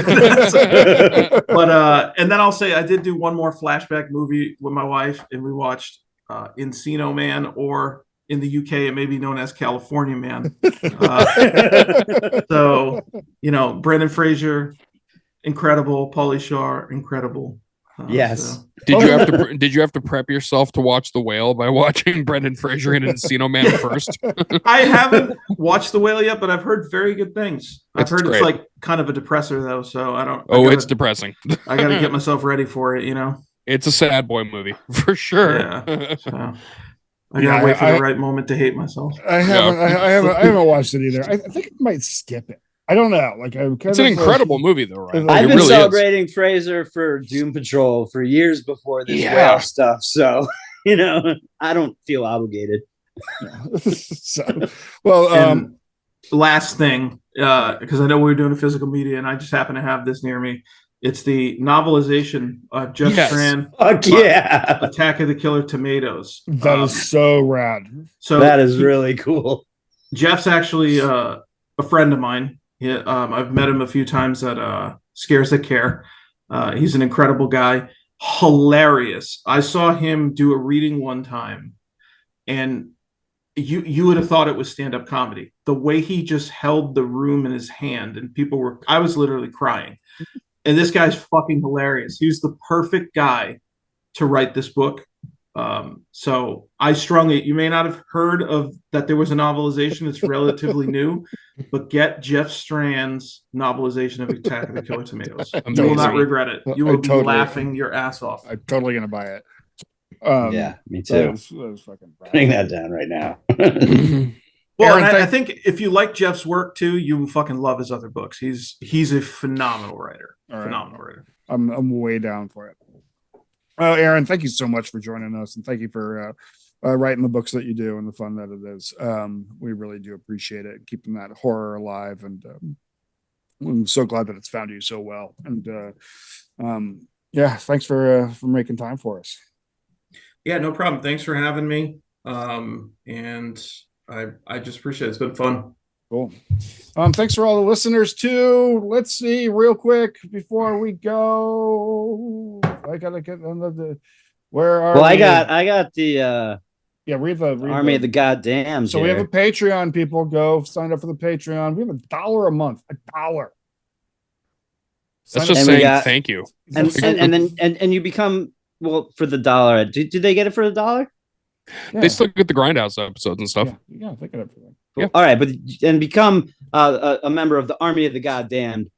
and then I'll say I did do one more flashback movie with my wife, and we watched Encino Man, or in the UK it may be known as California Man. So Brendan Fraser, incredible. Pauly Shore, incredible. Yes. So. Did you have to prep yourself to watch The Whale by watching Brendan Fraser and Encino Man first? I haven't watched The Whale yet, but I've heard very good things. I've heard great. it's like kind of a depressor though, so I don't. It's depressing. I got to get myself ready for it. It's a sad boy movie for sure. Yeah. So I gotta wait for the right moment to hate myself. I haven't watched it either. I think I might skip it. I don't know. It's an incredible movie, though, right? I've been celebrating Fraser for Doom Patrol for years before this whale stuff, so I don't feel obligated. Last thing, because I know we were doing a physical media, and I just happen to have this near me. It's the novelization of Jeff Strand. Fuck yeah! Attack of the Killer Tomatoes. That is so rad. So that is really cool. Jeff's actually a friend of mine. I've met him a few times at Scares That Care. He's an incredible guy. Hilarious. I saw him do a reading one time, and you would have thought it was stand-up comedy. The way he just held the room in his hand, and I was literally crying. And this guy's fucking hilarious. He was the perfect guy to write this book. So I strung it. You may not have heard of that there was a novelization. It's relatively new, but get Jeff Strand's novelization of Attack of the Killer Tomatoes. You will not regret it. You will be laughing your ass off. I'm totally gonna buy it. Yeah, me too. That was fucking putting that down right now. Well, Aaron, I think if you like Jeff's work too, you will fucking love his other books. He's a phenomenal writer. Phenomenal writer. I'm way down for it. Oh, Aaron, thank you so much for joining us, and thank you for writing the books that you do and the fun that it is. We really do appreciate it, keeping that horror alive, and I'm so glad that it's found you so well. And thanks for making time for us. Yeah, no problem. Thanks for having me. And I just appreciate it. It's been fun. Cool. Thanks for all the listeners too. Let's see real quick before we go. I gotta get the where are I got the read the Army of the Goddamn. So we have a Patreon, people. Go sign up for the Patreon. We have $1 a month. $1. That's just saying thank you. And then you become for the $1. Did they get it for the $1? Yeah. They still get the Grindhouse episodes and stuff. Yeah, they get it for that. Cool. Yeah. All right, but become a member of the Army of the Goddamned,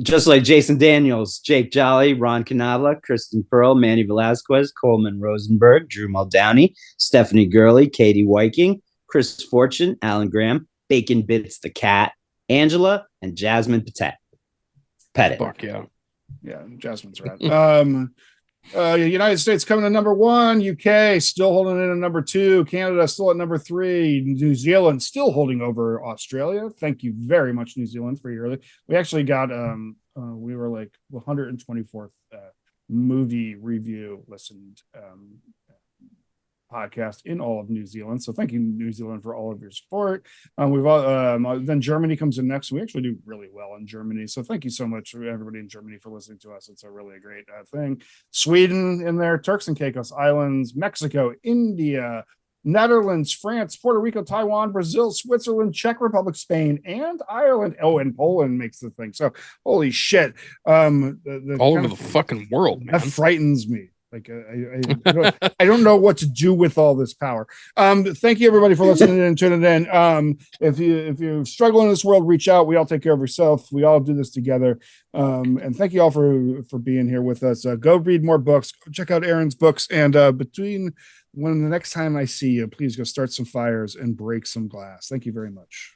just like Jason Daniels, Jake Jolly, Ron Canavla, Kristen Pearl, Manny Velasquez, Coleman Rosenberg, Drew Muldowney, Stephanie Gurley, Katie Viking, Chris Fortune, Alan Graham, Bacon Bits the Cat, Angela, and Jasmine Pettit. Fuck yeah. Yeah, Jasmine's right. United States coming to number 1, UK still holding in at number 2, Canada still at number 3, New Zealand still holding over Australia. Thank you very much, New Zealand, for your early. We actually got we were like 124th movie review listened podcast in all of New Zealand. So thank you, New Zealand, for all of your support. We've all then Germany comes in next. We actually do really well in Germany. So thank you so much for everybody in Germany for listening to us. It's a really great thing. Sweden in there, Turks and Caicos Islands, Mexico, India, Netherlands, France, Puerto Rico, Taiwan, Brazil, Switzerland, Czech Republic, Spain, and Ireland. Oh, and Poland makes the thing. So holy shit. All over the fucking world, man. That frightens me. Like I don't know what to do with all this power. Thank you everybody for listening and tuning in. If you struggle in this world, reach out. We all take care of yourself. We all do this together. And thank you all for being here with us. Go read more books. Go check out Aaron's books. And between when the next time I see you, please go start some fires and break some glass. Thank you very much.